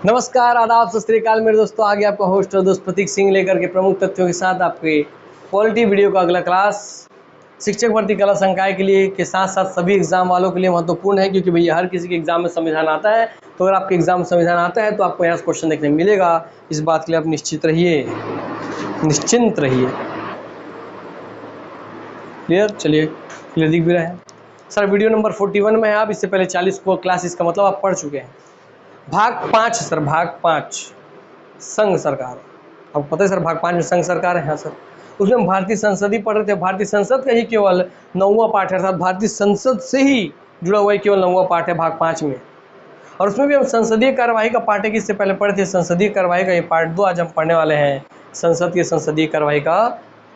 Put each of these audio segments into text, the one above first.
नमस्कार, आदाब, सत श्री अकाल मेरे दोस्तों। आगे आपका होस्ट और दोस्त प्रतीक सिंह लेकर के प्रमुख तथ्यों के साथ आपके क्वालिटी वीडियो का अगला क्लास शिक्षक भर्ती कला संकाय के लिए के साथ साथ सभी एग्जाम वालों के लिए महत्वपूर्ण है, क्योंकि भैया हर किसी के एग्जाम में संविधान आता है। तो अगर आपके एग्जाम में संविधान आता है तो आपको यहाँ से क्वेश्चन देखने मिलेगा। इस बात के लिए आप निश्चिंत रहिए। क्लियर? चलिए, क्लियर दिख भी रहा है सर। वीडियो नंबर 41 में है आप। इससे पहले 40 को क्लास, इसका मतलब आप पढ़ चुके हैं। भाग 5 सर, भाग 5 संघ सरकार। आपको पता है सर, भाग 5 में संघ सरकार है। हाँ सर, उसमें हम भारतीय संसद ही पढ़ रहे थे। भारतीय संसद का ही केवल 9वां पार्ट है, अर्थात भारतीय संसद से ही जुड़ा हुआ केवल 9वां पार्ट है भाग 5 में। और उसमें भी हम संसदीय कार्यवाही का पार्ट है कि इससे पहले पढ़े थे। संसदीय कार्यवाही का ये पार्ट 2 आज हम पढ़ने वाले हैं। संसद की संसदीय कार्यवाही का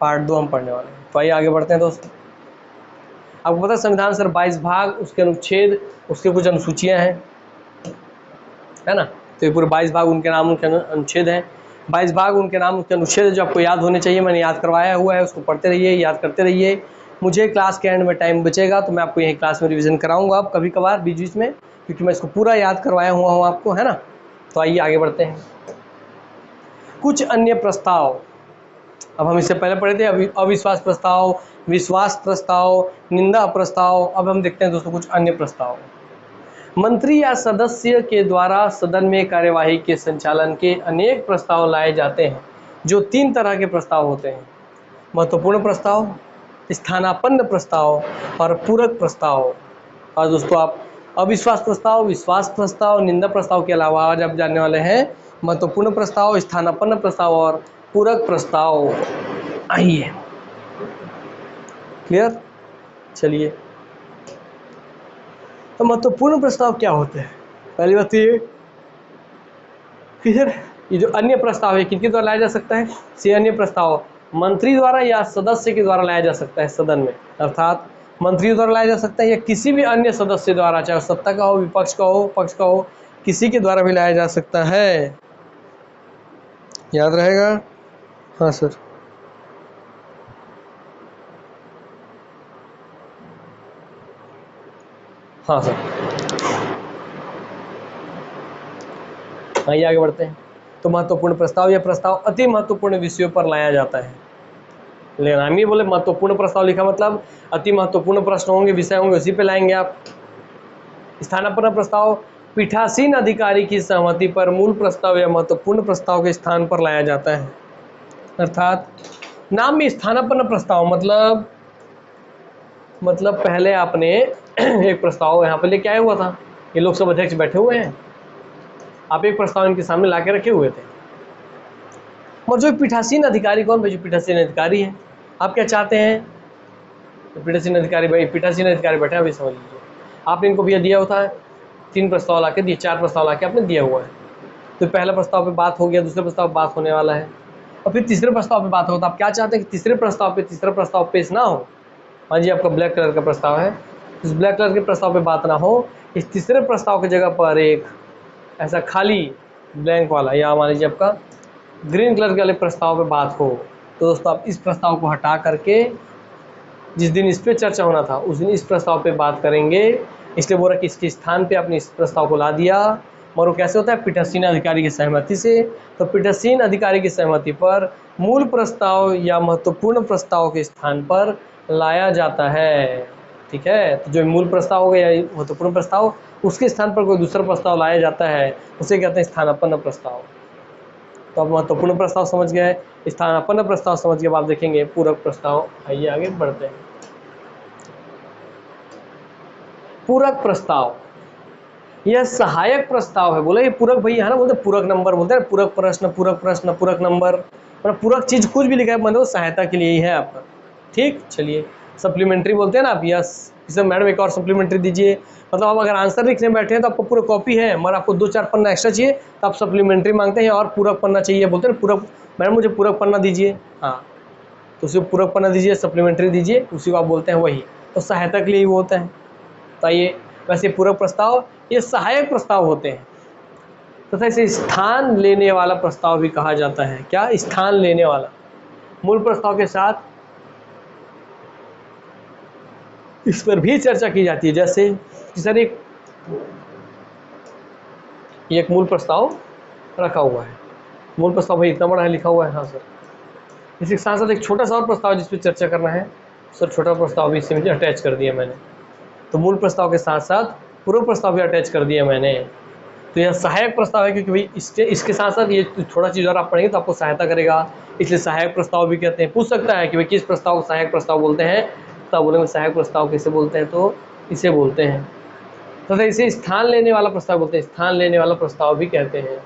पार्ट 2 हम पढ़ने वाले हैं। तो आइए आगे बढ़ते हैं दोस्तों। आपको पता है संविधान सर 22 भाग, उसके अनुच्छेद, उसके कुछ अनुसूचियाँ हैं, है ना। तो ये पूरे 22 भाग उनके नाम उनके अनुच्छेद हैं। 22 भाग उनके नाम उनके अनुच्छेद जो आपको याद होने चाहिए। मैंने याद करवाया हुआ है, उसको पढ़ते रहिए, याद करते रहिए। मुझे क्लास के एंड में टाइम बचेगा तो मैं आपको यही क्लास में रिवीजन कराऊंगा अब कभी कभार बीच बीच में, क्योंकि मैं इसको पूरा याद करवाया हुआ हूँ आपको, है ना। तो आइए आगे बढ़ते हैं। कुछ अन्य प्रस्ताव, अब हम इससे पहले पढ़े थे अविश्वास प्रस्ताव, विश्वास प्रस्ताव, निंदा प्रस्ताव। अब हम देखते हैं दोस्तों कुछ अन्य प्रस्ताव। मंत्री या सदस्य के द्वारा सदन में कार्यवाही के संचालन के अनेक प्रस्ताव लाए जाते हैं, जो 3 तरह के प्रस्ताव होते हैं: महत्वपूर्ण प्रस्ताव, स्थानापन्न प्रस्ताव और पूरक प्रस्ताव। और दोस्तों आप अविश्वास प्रस्ताव, विश्वास प्रस्ताव, निंदा प्रस्ताव के अलावा आज आप जानने वाले हैं महत्वपूर्ण प्रस्ताव, स्थानापन्न प्रस्ताव और पूरक प्रस्ताव। आइए, क्लियर? चलिए, तो महत्वपूर्ण प्रस्ताव क्या होते हैं? पहली बात ये कि सर ये जो अन्य प्रस्ताव है किनके द्वारा लाया जा सकता है? से अन्य प्रस्ताव मंत्री द्वारा या सदस्य के द्वारा लाया जा सकता है सदन में, अर्थात मंत्री द्वारा लाया जा सकता है या किसी भी अन्य सदस्य द्वारा, चाहे सत्ता का हो, विपक्ष का हो, पक्ष का हो, किसी के द्वारा भी लाया जा सकता है। याद रहेगा? हाँ सर। हाँ सर, आइए आगे बढ़ते हैं। तो महत्वपूर्ण प्रस्ताव, यह प्रस्ताव अति महत्वपूर्ण विषयों पर लाया जाता है। लेकिन हम ही बोले महत्वपूर्ण प्रस्ताव लिखा मतलब अति महत्वपूर्ण प्रश्न होंगे, विषय होंगे, उसी पे लाएंगे आप। स्थानापन्न प्रस्ताव पीठासीन अधिकारी की सहमति पर मूल प्रस्ताव या महत्वपूर्ण प्रस्ताव के स्थान पर लाया जाता है। अर्थात नाम में स्थानापन्न प्रस्ताव मतलब पहले आपने एक प्रस्ताव यहाँ पे लेके आया हुआ था, ये लोकसभा अध्यक्ष बैठे हुए हैं, आप एक प्रस्ताव इनके सामने ला के रखे हुए थे। और जो पीठासीन अधिकारी कौन भाई? जो पीठासीन अधिकारी है, आप क्या चाहते हैं? तो पीठासीन अधिकारी भाई, पीठासीन अधिकारी बैठे अभी समझ लीजिए, आपने इनको भैया दिया होता है 3 प्रस्ताव ला के दिए, 4 प्रस्ताव ला के आपने दिया हुआ है। तो पहला प्रस्ताव पे बात हो गया, दूसरे प्रस्ताव पे बात होने वाला है, और फिर तीसरे प्रस्ताव पे बात होगा। तो आप क्या चाहते हैं कि तीसरे प्रस्ताव पे तीसरा प्रस्ताव पेश ना हो? हाँ जी, आपका ब्लैक कलर का प्रस्ताव है, इस ब्लैक कलर के प्रस्ताव पे बात ना हो, इस तीसरे प्रस्ताव की जगह पर एक ऐसा खाली ब्लैंक वाला, या मान लीजिए आपका ग्रीन कलर के वाले प्रस्ताव पे बात हो। तो दोस्तों आप इस प्रस्ताव को हटा करके जिस दिन इस पे चर्चा होना था उस दिन इस प्रस्ताव पे बात करेंगे। इसलिए बोला कि इसके स्थान पे आपने इस प्रस्ताव को ला दिया। और वो कैसे होता है? पीठासीन अधिकारी की सहमति से। तो पीठासीन अधिकारी की सहमति पर मूल प्रस्ताव या महत्वपूर्ण प्रस्ताव के स्थान पर लाया जाता है। ठीक है, तो जो मूल प्रस्ताव हो गया या महत्वपूर्ण प्रस्ताव, उसके स्थान पर कोई दूसरा प्रस्ताव लाया जाता है, उसे कहते हैं स्थानापन्न प्रस्ताव। तो आप महत्वपूर्ण प्रस्ताव समझ गए, स्थानापन्न प्रस्ताव समझ गए, आप देखेंगे पूरक प्रस्ताव। आइए आगे बढ़ते हैं। पूरक प्रस्ताव यह सहायक प्रस्ताव है। बोले ये पूरक भैया है ना, बोलते पूरक नंबर, बोलते हैं पूरक प्रश्न, पूरक प्रश्न, पूरक नंबर, मतलब पूरक चीज कुछ भी लिखा है मतलब सहायता के लिए ही है आपका। ठीक, चलिए सप्लीमेंट्री बोलते हैं ना आप, यस इसे मैडम एक और सप्लीमेंट्री दीजिए। मतलब आप अगर आंसर लिखने बैठे हैं तो आपको पूरा कॉपी है, मगर आपको 2-4 पन्ना एक्स्ट्रा चाहिए तो आप सप्लीमेंट्री मांगते हैं, और पूरक पन्ना चाहिए, बोलते हैं पूरक, मैडम मुझे पूरक पन्ना दीजिए। हाँ, तो उसे पूरक पन्ना दीजिए, सप्लीमेंट्री दीजिए, उसी को आप बोलते हैं वही, तो सहायता के लिए ही वो होता है। तो आइए, वैसे पूरक प्रस्ताव ये सहायक प्रस्ताव होते हैं तथा इसे स्थान लेने वाला प्रस्ताव भी कहा जाता है। क्या? स्थान लेने वाला, मूल प्रस्ताव के साथ इस पर भी चर्चा की जाती है। जैसे सर एक मूल प्रस्ताव रखा हुआ है। मूल प्रस्ताव भाई इतना बड़ा है, लिखा हुआ है। हाँ सर, इसके साथ साथ एक छोटा सा और प्रस्ताव जिस पर चर्चा करना है सर, छोटा प्रस्ताव भी इससे मुझे अटैच कर दिया मैंने। तो मूल प्रस्ताव के साथ साथ पूर्व प्रस्ताव भी अटैच कर दिया मैंने। तो यह सहायक प्रस्ताव है, क्योंकि भाई इसके साथ साथ ये थोड़ा चीज़ और आप पढ़ेंगे तो आपको सहायता करेगा, इसलिए सहायक प्रस्ताव भी कहते हैं। पूछ सकता है कि भाई किस प्रस्ताव को सहायक प्रस्ताव बोलते हैं, तब बोलेंगे सहायक प्रस्ताव किसे बोलते हैं, तो इसे बोलते हैं। तथा इसे स्थान लेने वाला प्रस्ताव बोलते हैं, स्थान लेने वाला प्रस्ताव भी कहते हैं।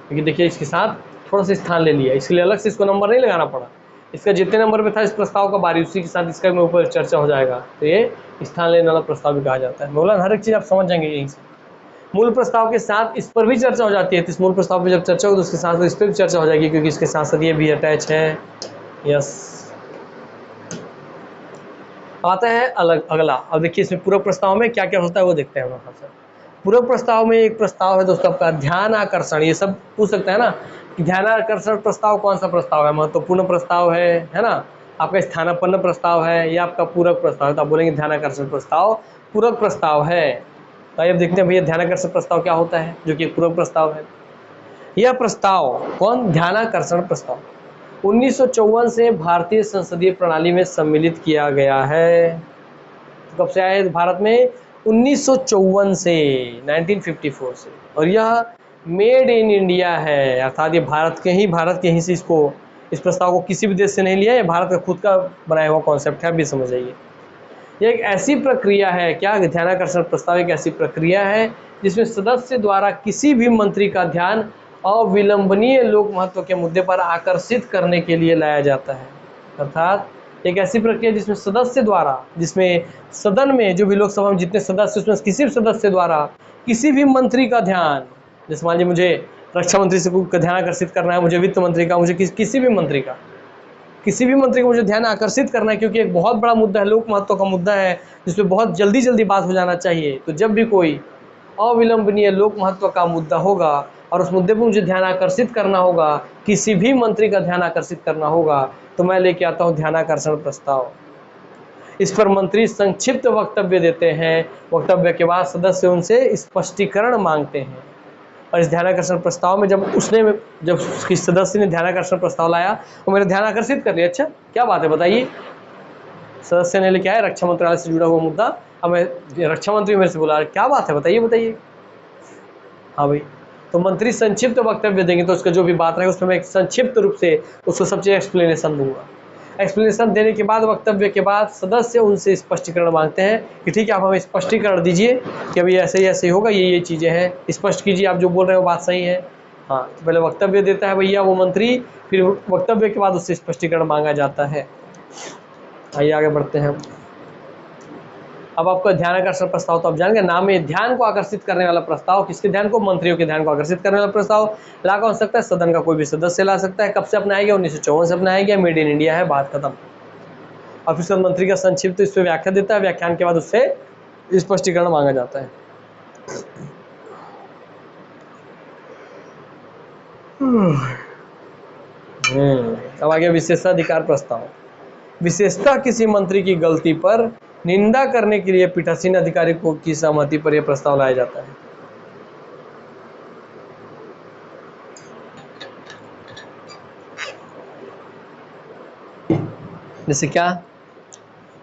क्योंकि देखिए इसके साथ थोड़ा सा स्थान ले लिया, इसके लिए अलग से इसको नंबर नहीं लगाना पड़ा। इसका जितने नंबर पे था इस प्रस्ताव का बारी, उसी के साथ इसका में ऊपर चर्चा हो जाएगा। तो ये स्थान लेने वाला प्रस्ताव भी कहा जाता है। मौलाना हर एक चीज़ आप समझ जाएंगे यहीं से। मूल प्रस्ताव के साथ इस पर भी चर्चा हो जाती है, तो इस मूल प्रस्ताव पर जब चर्चा होगी तो उसके साथ इस पर भी चर्चा हो जाएगी, क्योंकि इसके साथ साथ ये भी अटैच है। यस, आता है अलग अगला। अब देखिए इसमें पूर्व प्रस्ताव में क्या क्या होता है वो देखते हैं हम। पूर्व प्रस्ताव में एक प्रस्ताव है दोस्तों आपका ध्यान आकर्षण। ये सब पूछ सकता है ना कि ध्यान आकर्षण प्रस्ताव कौन सा प्रस्ताव है, महत्वपूर्ण प्रस्ताव है ना, आपका स्थानापन्न प्रस्ताव है, या आपका पूरक प्रस्ताव है। तो आप बोलेंगे ध्यान आकर्षण प्रस्ताव पूरक प्रस्ताव है। तो आइए अब देखते हैं भैया ध्यान आकर्षण प्रस्ताव क्या होता है, जो कि पूरक प्रस्ताव है। यह प्रस्ताव कौन, ध्यान आकर्षण प्रस्ताव 1954 से भारतीय संसदीय प्रणाली में सम्मिलित किया गया है। तो कब से आया है भारत में, 1954 से, 1954 से। और यह मेड इन इंडिया है, अर्थात ये भारत के ही से इस प्रस्ताव को किसी भी देश से नहीं लिया, ये भारत का खुद का बनाया हुआ कॉन्सेप्ट है, अभी समझ आइए। यह एक ऐसी प्रक्रिया है, क्या ध्यानाकर्षण प्रस्ताव एक ऐसी प्रक्रिया है जिसमें सदस्य द्वारा किसी भी मंत्री का ध्यान अविलंबनीय लोक महत्व के मुद्दे पर आकर्षित करने के लिए लाया जाता है। अर्थात एक ऐसी प्रक्रिया जिसमें सदस्य द्वारा, जिसमें सदन में जो भी लोकसभा में जितने सदस्य, उसमें किसी भी सदस्य द्वारा किसी भी मंत्री का ध्यान, जैसे मान लीजिए मुझे रक्षा मंत्री से ध्यान आकर्षित करना है, मुझे वित्त मंत्री का, मुझे किसी भी मंत्री को मुझे ध्यान आकर्षित करना है, क्योंकि एक बहुत बड़ा मुद्दा है, लोक महत्व का मुद्दा है, जिसमें बहुत जल्दी बात हो जाना चाहिए। तो जब भी कोई अविलंबनीय लोक महत्व का मुद्दा होगा और उस मुद्दे पर मुझे ध्यान आकर्षित करना होगा, किसी भी मंत्री का ध्यान आकर्षित करना होगा, तो मैं लेके आता हूँ ध्यानाकर्षण प्रस्ताव। इस पर मंत्री संक्षिप्त वक्तव्य देते हैं, वक्तव्य के बाद सदस्य उनसे स्पष्टीकरण मांगते हैं। और इस ध्यानाकर्षण प्रस्ताव में जब किसी सदस्य ने ध्यानाकर्षण प्रस्ताव लाया तो मेरा ध्यान आकर्षित कर लिया, अच्छा क्या बात है बताइए, सदस्य ने लेके आया रक्षा मंत्रालय से जुड़ा हुआ मुद्दा, अब मैं रक्षा मंत्री मेरे से बोला क्या बात है बताइए। हाँ भाई, तो मंत्री संक्षिप्त वक्तव्य देंगे, तो उसका जो भी बात रहेगा उसमें मैं संक्षिप्त रूप से उसको सब चीज़ एक्सप्लेनेशन दूंगा। एक्सप्लेनेशन देने के बाद, वक्तव्य के बाद सदस्य उनसे स्पष्टीकरण मांगते हैं कि ठीक है आप हमें स्पष्टीकरण दीजिए कि अभी ऐसे ही होगा, ये चीज़ें हैं, स्पष्ट कीजिए, आप जो बोल रहे हो बात सही है। हाँ, तो पहले वक्तव्य देता है भैया वो मंत्री, फिर वक्तव्य के बाद उससे स्पष्टीकरण मांगा जाता है। आइए आगे बढ़ते हैं। अब आपका ध्यानाकर्षण प्रस्ताव तो आप जानेंगे, नाम में ध्यान को आकर्षित करने वाला प्रस्ताव, किसके ध्यान को, मंत्रियों के ध्यान को आकर्षित करने वाला प्रस्ताव ला कौन सकता है, सदन का कोई भी सदस्य ला सकता है। कब से अपनाया गया, 1954 से अपनाया गया, मेड इन इंडिया है, बात खत्म। और फिर मंत्री का संक्षिप्त इस पर व्याख्या देता है, व्याख्यान के बाद उससे स्पष्टीकरण मांगा जाता है। अब आगे विशेषाधिकार प्रस्ताव। विशेषतः किसी मंत्री की गलती पर निंदा करने के लिए पीठासीन अधिकारी को की सहमति पर यह प्रस्ताव लाया जाता है। जैसे क्या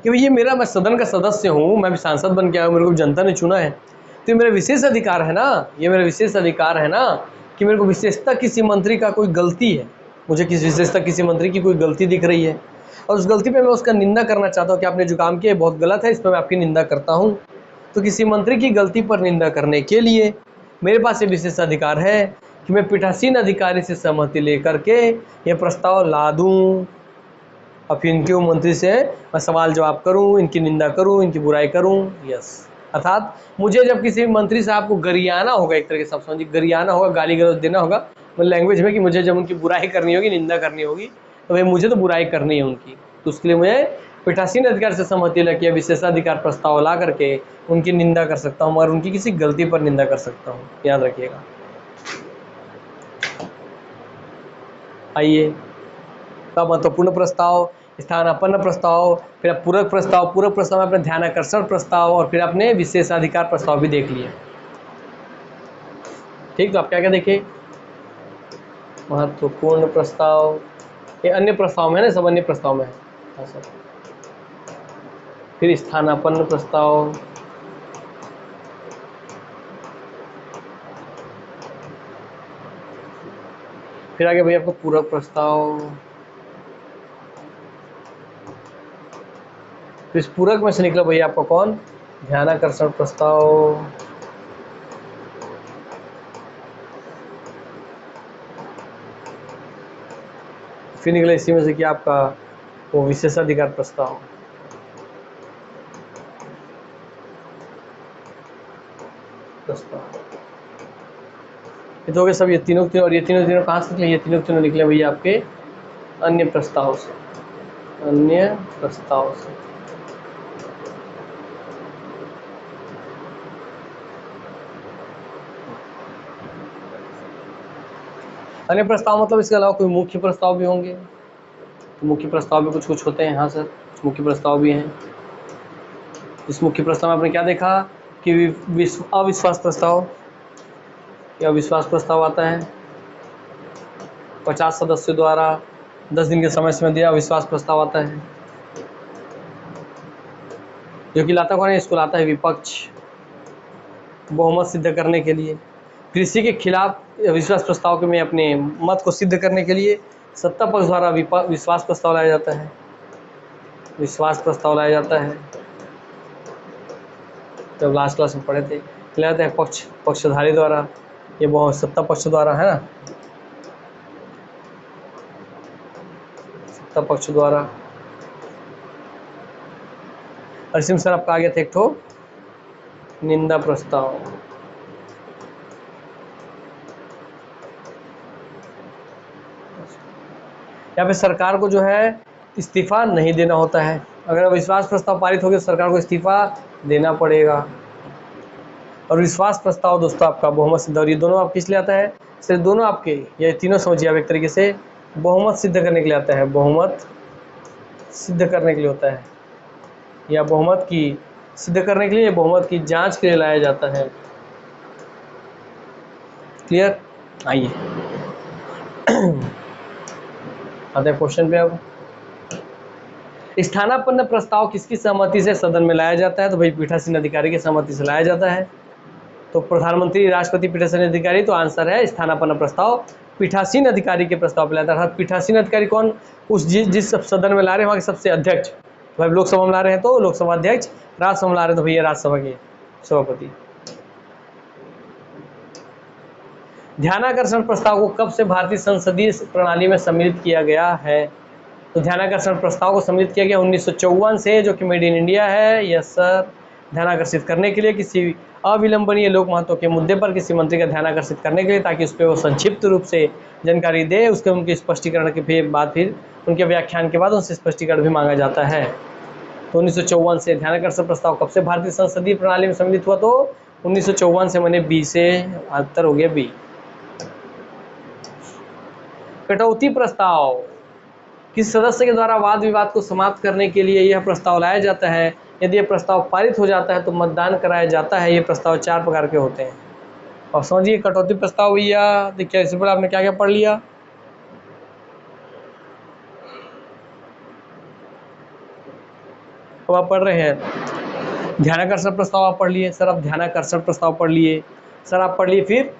कि भैया मैं सदन का सदस्य हूँ, मैं भी सांसद बन के आया हूँ, मेरे को जनता ने चुना है, तो ये मेरा विशेष अधिकार है ना, ये मेरा विशेष अधिकार है ना कि मेरे को विशेषता किसी मंत्री का कोई गलती है, मुझे विशेषता किसी मंत्री की कोई गलती दिख रही है और उस गलती पे मैं उसका निंदा करना चाहता हूँ कि आपने जो काम किया बहुत गलत है, इस पर मैं आपकी निंदा करता हूँ। तो किसी मंत्री की गलती पर निंदा करने के लिए मेरे पास ये विशेष अधिकार है कि मैं पीठासीन अधिकारी से सहमति लेकर के ये प्रस्ताव ला दूँ और फिर इनके मंत्री से मैं सवाल जवाब करूं, इनकी निंदा करूं, इनकी बुराई करूं। यस, अर्थात मुझे जब किसी मंत्री साहब को गरियाना होगा, एक तरह के सब समझिए गरियाना होगा, गाली गलौज देना होगा लैंग्वेज में, कि मुझे जब उनकी बुराई करनी होगी, निंदा करनी होगी, तो भाई मुझे तो बुराई करनी है उनकी, तो उसके लिए मुझे पीठासीन अधिकार से सहमति लेके विशेषाधिकार प्रस्ताव ला करके उनकी निंदा कर सकता हूँ और उनकी किसी गलती पर निंदा कर सकता हूँ, याद रखिएगा। आइए, तब महत्वपूर्ण प्रस्ताव, स्थानापन्न प्रस्ताव, फिर पूरक प्रस्ताव में अपने ध्यानाकर्षण प्रस्ताव और फिर अपने विशेषाधिकार प्रस्ताव भी देख लिए। ठीक, तो आप क्या क्या देखे, महत्वपूर्ण प्रस्ताव, ये अन्य प्रस्ताव में है ना, सब अन्य प्रस्ताव में है। हाँ सर। फिर स्थानापन्न प्रस्ताव, फिर आगे भैया आपको पूरक प्रस्ताव, तो इस पूरक में से निकला भैया आपका कौन, ध्यानाकर्षण प्रस्ताव। फिर निकला इसी में से कि आपका वो विशेषाधिकार प्रस्ताव। ये तो हो गए सब, ये तीनों तीनों, और ये तीनों तीनों कहाँ से निकले, ये तीनों तीनों निकले भैया आपके अन्य प्रस्ताव से, अन्य प्रस्ताव से। अन्य प्रस्ताव मतलब इसके अलावा कोई मुख्य प्रस्ताव भी होंगे, तो मुख्य प्रस्ताव भी कुछ कुछ होते हैं। हाँ सर, कुछ मुख्य प्रस्ताव भी हैं। इस मुख्य प्रस्ताव में आपने क्या देखा कि अविश्वास प्रस्ताव, या अविश्वास प्रस्ताव आता है 50 सदस्यों द्वारा 10 दिन के समय सीमा दिया, अविश्वास प्रस्ताव आता है, जो कि लाता कौन है, इसको लाता है विपक्ष, बहुमत सिद्ध करने के लिए। फिर इसी के खिलाफ अविश्वास प्रस्ताव के में अपने मत को सिद्ध करने के लिए सत्ता पक्ष द्वारा विश्वास प्रस्ताव लाया जाता है, विश्वास प्रस्ताव लाया जाता है। जब लास्ट क्लास में पढ़े थे, लाया जाता है पक्षधारी द्वारा, ये बहुत सत्ता पक्ष द्वारा है ना, सत्ता पक्ष द्वारा। और इसमें सर आपका आ गया था एक ठो निंदा प्रस्ताव। यहाँ पे सरकार को जो है इस्तीफा नहीं देना होता है, अगर अविश्वास प्रस्ताव पारित हो गया तो सरकार को इस्तीफा देना पड़ेगा। और विश्वास प्रस्ताव दोस्तों आपका बहुमत सिद्ध, और ये दोनों आप किस लिए आता है, सिर्फ दोनों आपके, ये तीनों समझिए आप एक तरीके से बहुमत सिद्ध करने के लिए आता है, बहुमत सिद्ध करने के लिए होता है, या बहुमत की सिद्ध करने के लिए, बहुमत की जांच के लिए लाया जाता है। क्लियर? आइए आते हैं क्वेश्चन पे। अब स्थानापन्न प्रस्ताव किसकी सहमति से सदन में लाया जाता है, तो भाई पीठासीन अधिकारी की सहमति से लाया जाता है। तो प्रधानमंत्री, राष्ट्रपति, पीठासीन अधिकारी, तो आंसर है स्थानापन्न प्रस्ताव पीठासीन अधिकारी के प्रस्ताव पर लाता है। पीठासीन अधिकारी कौन, उस जिस सदन में ला रहे हैं वहाँ के सबसे अध्यक्ष, भाई लोकसभा में ला रहे हैं तो लोकसभा अध्यक्ष, राज्यसभा में ला रहे हैं तो भैया राज्यसभा के सभापति। ध्यानाकर्षण प्रस्ताव को कब से भारतीय संसदीय प्रणाली में सम्मिलित किया गया है, तो ध्यानाकर्षण प्रस्ताव को सम्मिलित किया गया 1954 से, जो कि मेड इन इंडिया है। यस सर, ध्यानाकर्षित करने के लिए, किसी अविलंबनीय लोक महत्व के मुद्दे पर किसी मंत्री का ध्यान आकर्षित करने के लिए, ताकि उस पर वो संक्षिप्त रूप से जानकारी दे, उसके उनके स्पष्टीकरण के बाद, फिर उनके व्याख्यान के बाद उनसे स्पष्टीकरण भी मांगा जाता है। तो 1954 से ध्यानाकर्षण प्रस्ताव कब से भारतीय संसदीय प्रणाली में सम्मिलित हुआ, तो 1954 से, मैंने बी से उत्तर हो गया बी। कटौती प्रस्ताव, किस सदस्य के द्वारा वाद विवाद को समाप्त करने के लिए यह प्रस्ताव लाया जाता है, यदि यह प्रस्ताव पारित हो जाता है तो मतदान कराया जाता है। ये प्रस्ताव 4 प्रकार के होते हैं। और समझिए कटौती प्रस्ताव भैया, देखिए इससे पहले आपने क्या क्या पढ़ लिया, अब आप पढ़ रहे हैं ध्यानाकर्षण प्रस्ताव, आप पढ़ लिए सर, आप ध्यानाकर्षण प्रस्ताव पढ़ लिए सर, आप पढ़ लिए फिर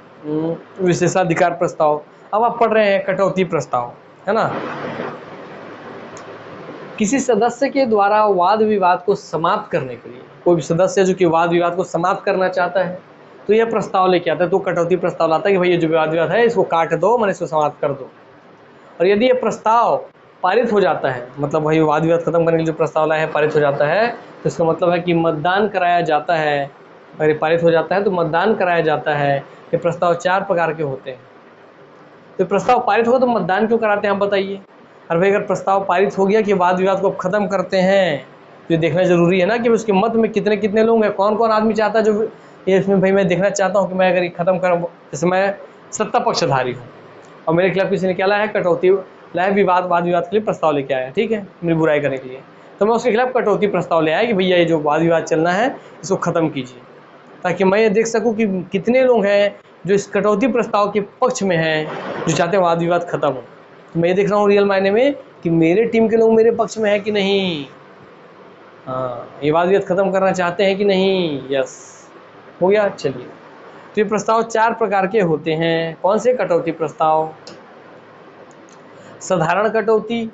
विशेषाधिकार प्रस्ताव, अब आप पढ़ रहे हैं कटौती प्रस्ताव, है ना। किसी सदस्य के द्वारा वाद विवाद को समाप्त करने के लिए, कोई भी सदस्य जो कि वाद विवाद को समाप्त करना चाहता है तो यह प्रस्ताव लेके आता है, तो कटौती प्रस्ताव लाता है कि भाई ये जो वाद विवाद है इसको काट दो, मैंने इसको समाप्त कर दो। और यदि ये प्रस्ताव पारित हो जाता है, मतलब वही वाद विवाद खत्म करने के लिए जो प्रस्ताव लाया है पारित हो जाता है, तो इसका मतलब है कि मतदान कराया जाता है। अगर ये पारित हो जाता है तो मतदान कराया जाता है। ये प्रस्ताव 4 प्रकार के होते हैं। तो प्रस्ताव पारित हो तो मतदान क्यों कराते हैं आप बताइए। और भाई अगर प्रस्ताव पारित हो गया कि वाद विवाद को खत्म करते हैं, तो ये देखना जरूरी है ना कि उसके मत में कितने कितने लोग हैं, कौन कौन आदमी चाहता है जो ये इसमें भाई मैं देखना चाहता हूँ कि मैं अगर ये खत्म करूँ, जैसे मैं सत्ता पक्षधारी हूँ और मेरे खिलाफ किसी ने क्या लाया है, कटौती लाया, वाद विवाद के लिए प्रस्ताव लेके आया, ठीक है, मेरी बुराई करने के लिए, तो मैं उसके खिलाफ कटौती प्रस्ताव ले आया कि भैया ये जो वाद विवाद चलना है इसको ख़त्म कीजिए, ताकि मैं ये देख सकूँ कि कितने लोग हैं जो इस कटौती प्रस्ताव के पक्ष में है, जो चाहते हैं वाद विवाद खत्म हो। तो मैं ये देख रहा हूँ रियल मायने में कि मेरे टीम के लोग मेरे पक्ष में है कि नहीं। हाँ, ये वाद विवाद खत्म करना चाहते हैं कि नहीं। यस, हो गया। चलिए, तो ये प्रस्ताव 4 प्रकार के होते हैं। कौन से कटौती प्रस्ताव? साधारण कटौती,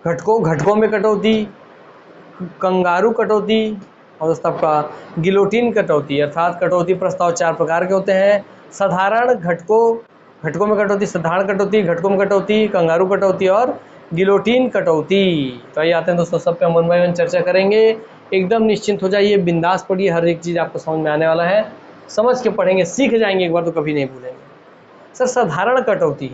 घटकों में कटौती, कंगारू कटौती और दोस्तों आपका गिलोटिन कटौती। अर्थात कटौती प्रस्ताव 4 प्रकार के होते हैं। साधारण, घटकों में कटौती, साधारण कटौती, घटकों में कटौती, कंगारू कटौती और गिलोटिन कटौती। तो आइए आते हैं दोस्तों, सब पे हम वन बाय वन चर्चा करेंगे। एकदम निश्चिंत हो जाइए, बिंदास पढ़िए, हर एक चीज़ आपको समझ में आने वाला है। समझ के पढ़ेंगे, सीख जाएंगे एक बार तो कभी नहीं भूलेंगे। सर, साधारण कटौती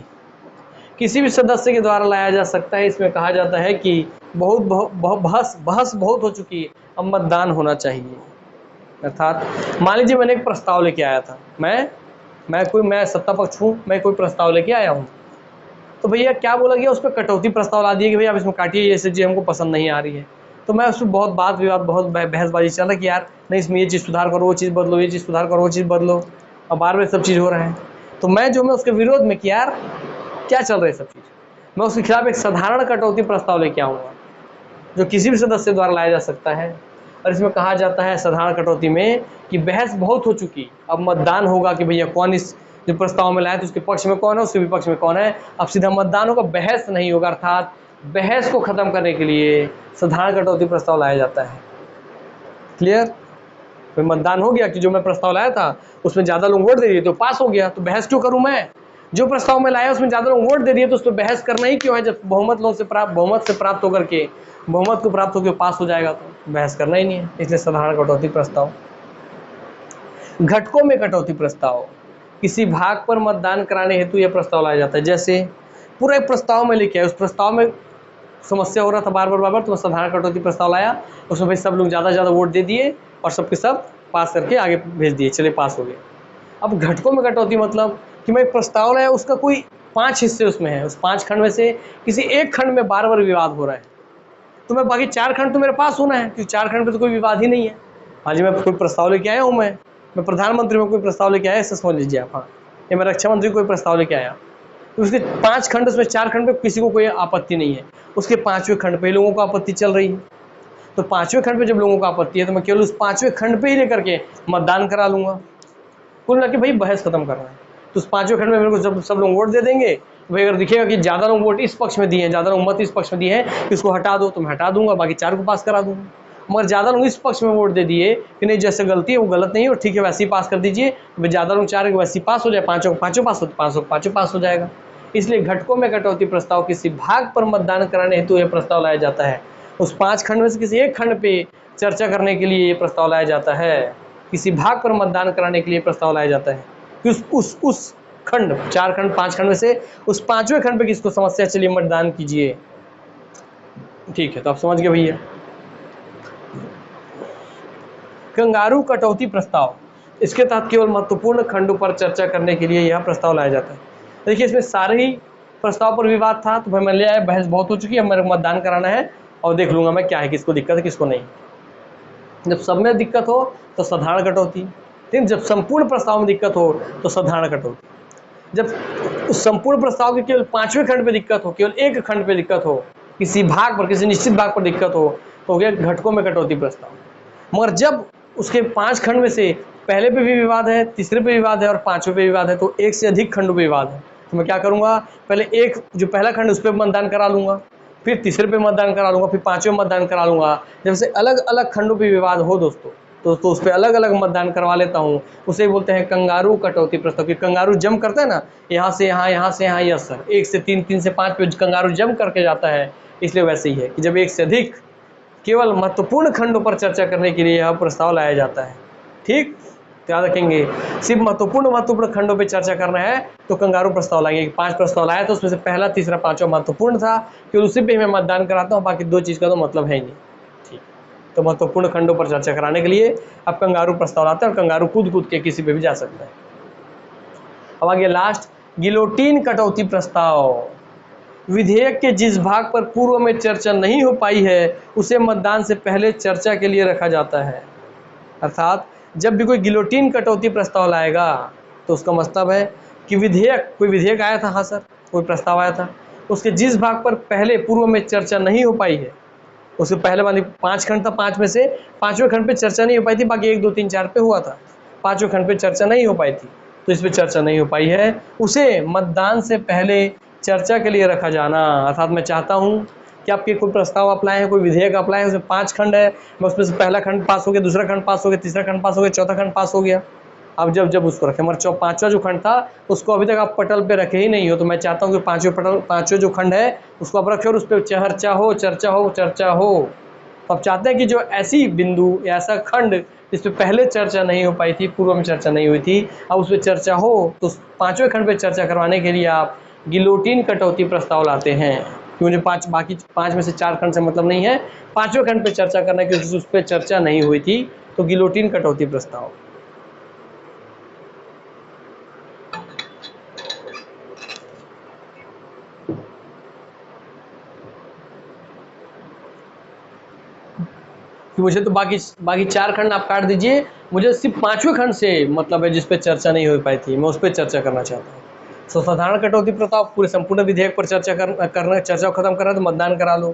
किसी भी सदस्य के द्वारा लाया जा सकता है। इसमें कहा जाता है कि बहस बहुत हो चुकी है, अब मतदान होना चाहिए। अर्थात मान लीजिए मैंने एक प्रस्ताव लेके आया था, मैं सत्ता पक्ष हूँ, मैं कोई प्रस्ताव लेके आया हूँ, तो भैया क्या बोला गया, उस पर कटौती प्रस्ताव ला दिया कि भैया आप इसमें काटिए, ये चीज़ हमको पसंद नहीं आ रही है। तो मैं उसमें बहुत बात विवाद, बहुत बहसबाजी चल रहा है कि यार नहीं, इसमें ये चीज़ सुधार करो, वो चीज़ बदलो, ये चीज़ सुधार करो, वो चीज़ बदलो, और बार बार सब चीज़ हो रहा है। तो मैं उसके विरोध में कि यार क्या चल रहा है सब चीज़, मैं उसके खिलाफ एक साधारण कटौती प्रस्ताव लेके आऊँगा, जो किसी भी सदस्य द्वारा लाया जा सकता है। और इसमें कहा जाता है साधारण कटौती में कि बहस बहुत हो चुकी, अब मतदान होगा कि भैया कौन इस जो प्रस्ताव में लाया तो उसके पक्ष में कौन है, उसके विपक्ष में कौन है। अब सीधा मतदान होगा, बहस नहीं होगा। अर्थात बहस को खत्म करने के लिए साधारण कटौती प्रस्ताव लाया जाता है। क्लियर? फिर मतदान हो गया कि जो मैं प्रस्ताव लाया था उसमें ज़्यादा लोग वोट दे दिए तो पास हो गया, तो बहस क्यों करूँ मैं? जो प्रस्ताव में लाया उसमें ज़्यादा लोग वोट दे दिए तो उस पर बहस करना ही क्यों है, जब बहुमत को प्राप्त होकर पास हो जाएगा तो बहस करना ही नहीं है। इसलिए साधारण कटौती प्रस्ताव। घटकों में कटौती प्रस्ताव, किसी भाग पर मतदान कराने हेतु यह प्रस्ताव लाया जाता है। जैसे पूरा एक प्रस्ताव में लेके आए, उस प्रस्ताव में समस्या हो रहा था बार बार, तो साधारण कटौती प्रस्ताव लाया, उसमें भाई सब लोग ज़्यादा वोट दे दिए और सबके सब पास करके आगे भेज दिए, चले पास हो गए। अब घटकों में कटौती मतलब कि मैं एक प्रस्ताव लाया, उसका कोई 5 हिस्से उसमें है, उस 5 खंड में से किसी एक खंड में बार विवाद हो रहा है, तो मैं बाकी 4 खंड तो मेरे पास होना है, क्योंकि 4 खंड पे तो कोई विवाद ही नहीं है। हाँ जी, मैं कोई प्रस्ताव लेके आया हूँ, मैं प्रधानमंत्री में कोई प्रस्ताव लेके आया, ऐसा समझ लीजिए आप। हाँ, या मैं रक्षा मंत्री कोई प्रस्ताव लेके आया, तो उसके 5 खंड, उसमें 4 खंड पे किसी को कोई आपत्ति नहीं है, उसके 5वें खंड पे लोगों को आपत्ति चल रही है। तो 5वें खंड पे जब लोगों को आपत्ति है तो मैं केवल उस 5वें खंड पे ही लेकर के मतदान करा लूँगा। कुल मिला के भाई बहस खत्म करना है, तो उस 5वें खंड में मेरे को जब सब लोग वोट दे देंगे, तो भाई अगर दिखेगा कि ज़्यादा लोग वोट इस पक्ष में दिए हैं, ज़्यादा लोग मत इस पक्ष में दिए हैं कि इसको हटा दो, तो मैं हटा दूंगा, बाकी 4 को पास करा दूंगा। मगर ज़्यादा लोग इस पक्ष में वोट दे दिए कि नहीं, जैसे गलती है वो गलत नहीं है और ठीक है, वैसे ही पास कर दीजिए, तो ज़्यादा लोग 4 वैसे ही पास हो जाए, 5 पास हो, 5 पास हो जाएगा। इसलिए घटकों में कटौती प्रस्ताव किसी भाग पर मतदान कराने हेतु यह प्रस्ताव लाया जाता है। उस 5 खंड में से किसी एक खंड पे चर्चा करने के लिए ये प्रस्ताव लाया जाता है। किसी भाग पर मतदान कराने के लिए प्रस्ताव लाया जाता है कि उस खंड, 4 खंड 5 खंड में से उस 5वें खंड पे किसको समस्या, चलिए मतदान कीजिए। ठीक है, तो आप समझ गए भैया। कंगारू कटौती प्रस्ताव, इसके तहत केवल महत्वपूर्ण खंडों पर चर्चा करने के लिए यह प्रस्ताव लाया जाता है। देखिए, इसमें सारे ही प्रस्ताव पर विवाद था, तो भाई मैं ले आया, बहस बहुत हो चुकी है, मेरे को मतदान कराना है और देख लूंगा मैं क्या है, किसको दिक्कत है किसको नहीं। जब सब में दिक्कत हो तो साधारण कटौती, लेकिन जब संपूर्ण प्रस्ताव में दिक्कत हो तो साधारण कटौती। जब उस संपूर्ण प्रस्ताव के केवल 5वें खंड पे दिक्कत हो, केवल एक खंड पे दिक्कत हो, किसी भाग पर, किसी निश्चित भाग पर दिक्कत हो, तो हो गया घटकों में कटौती प्रस्ताव। मगर जब उसके 5 खंड में से पहले पे भी विवाद है, तीसरे पे विवाद है और 5वें पे विवाद है, तो एक से अधिक खंडों पे विवाद है, तो मैं क्या करूँगा, पहले एक जो पहला खंड उस पर मतदान करा लूँगा, फिर तीसरे पे मतदान करा लूँगा, फिर 5वें मतदान करा लूँगा। जब से अलग अलग खंडों पे विवाद हो दोस्तों, तो उस पर अलग अलग मतदान करवा लेता हूँ। उसे बोलते हैं कंगारू कटौती प्रस्ताव। कि कंगारू जंप करता है ना, यहाँ से यहाँ, यहाँ से यहाँ, यस सर, 1 से 3, 3 से 5 पे कंगारू जंप करके जाता है, इसलिए वैसे ही है कि जब एक से अधिक केवल महत्वपूर्ण खंडों पर चर्चा करने के लिए यह प्रस्ताव लाया जाता है। ठीक, याद रखेंगे, सिर्फ महत्वपूर्ण खंडों पे चर्चा करना है तो कंगारू प्रस्ताव लाएंगे। 5 प्रस्ताव लाया तो उसमें से पहला, तीसरा, 5वां महत्वपूर्ण था, केवल उसी पे मैं मतदान कराता हूँ, बाकी 2 चीज़ का तो मतलब है ही नहीं। ठीक, तो महत्वपूर्ण खंडों पर चर्चा कराने के लिए अब कंगारू प्रस्ताव लाते हैं और कंगारू कूद के किसी पे भी जा सकता है। अब आगे लास्ट, गिलोटिन कटौती प्रस्ताव। विधेयक के जिस भाग पर पूर्व में चर्चा नहीं हो पाई है उसे मतदान से पहले चर्चा के लिए रखा जाता है। अर्थात जब भी कोई गिलोटीन कटौती प्रस्ताव लाएगा तो उसका मतलब है कि कोई विधेयक आया था, हाँ सर, कोई प्रस्ताव आया था, उसके जिस भाग पर पहले पूर्व में चर्चा नहीं हो पाई है, उसके पहले वाली 5 खंड था, 5 में से 5वें खंड पे चर्चा नहीं हो पाई थी, बाकी 1, 2, 3, 4 पे हुआ था, 5वें खंड पे चर्चा नहीं हो पाई थी, तो इस पे चर्चा नहीं हो पाई है, उसे मतदान से पहले चर्चा के लिए रखा जाना। अर्थात मैं चाहता हूँ कि आपके कोई प्रस्ताव अप्लाई है, कोई विधेयक अप्लाई है, उसमें 5 खंड है, मैं उसमें से पहला खंड पास हो गया, दूसरा खंड पास हो गया, तीसरा खंड पास हो गया, चौथा खंड पास हो गया, अब जब उसको रखे, मगर 5वां जो खंड था उसको अभी तक आप पटल पे रखे ही नहीं हो, तो मैं चाहता हूँ कि 5वें जो खंड है उसको आप रखे और उस पर चर्चा हो। तो आप चाहते हैं कि जो ऐसी बिंदु या ऐसा खंड जिस पे पहले चर्चा नहीं हो पाई थी, पूर्व में चर्चा नहीं हुई थी, अब उस पर चर्चा हो, तो 5वें खंड पे चर्चा करवाने के लिए आप गिलोटीन कटौती प्रस्ताव लाते हैं कि मुझे बाकी 5 में से 4 खंड से मतलब नहीं है, 5वें खंड पे चर्चा करना क्योंकि उस पर चर्चा नहीं हुई थी, तो गिलोटीन कटौती प्रस्ताव। कि मुझे तो बाकी 4 खंड आप काट दीजिए, मुझे सिर्फ 5वें खंड से मतलब है जिस पे चर्चा नहीं हो पाई थी, मैं उस पर चर्चा करना चाहता हूँ। तो साधारण कटौती प्रस्ताव पूरे संपूर्ण विधेयक पर चर्चा को खत्म करना, तो मतदान करा लो।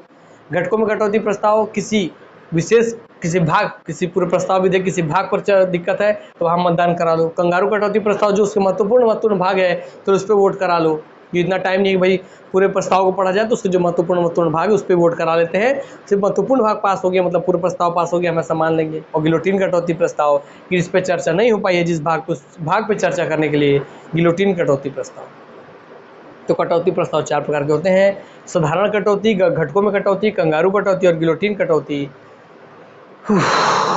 घटकों में कटौती प्रस्ताव किसी विशेष किसी पूरे प्रस्ताव विधेयक किसी भाग पर दिक्कत है तो वहाँ मतदान करा लो। कंगारू कटौती प्रस्ताव जो उसके महत्वपूर्ण भाग है तो उस पर वोट करा लो। ये इतना टाइम नहीं है भाई पूरे प्रस्ताव को पढ़ा जाए, तो उसके जो महत्वपूर्ण भाग है उस पर वोट करा लेते हैं, सिर्फ महत्वपूर्ण भाग पास हो गया मतलब पूरे प्रस्ताव पास हो गया, हमें सम्मान लेंगे। और गिलोटीन कटौती प्रस्ताव कि इस पर चर्चा नहीं हो पाई है, जिस भाग पे चर्चा करने के लिए गिलोटीन कटौती प्रस्ताव। तो कटौती प्रस्ताव 4 प्रकार के होते हैं: साधारण कटौती, घटकों में कटौती, कंगारू कटौती और गिलोटीन कटौती।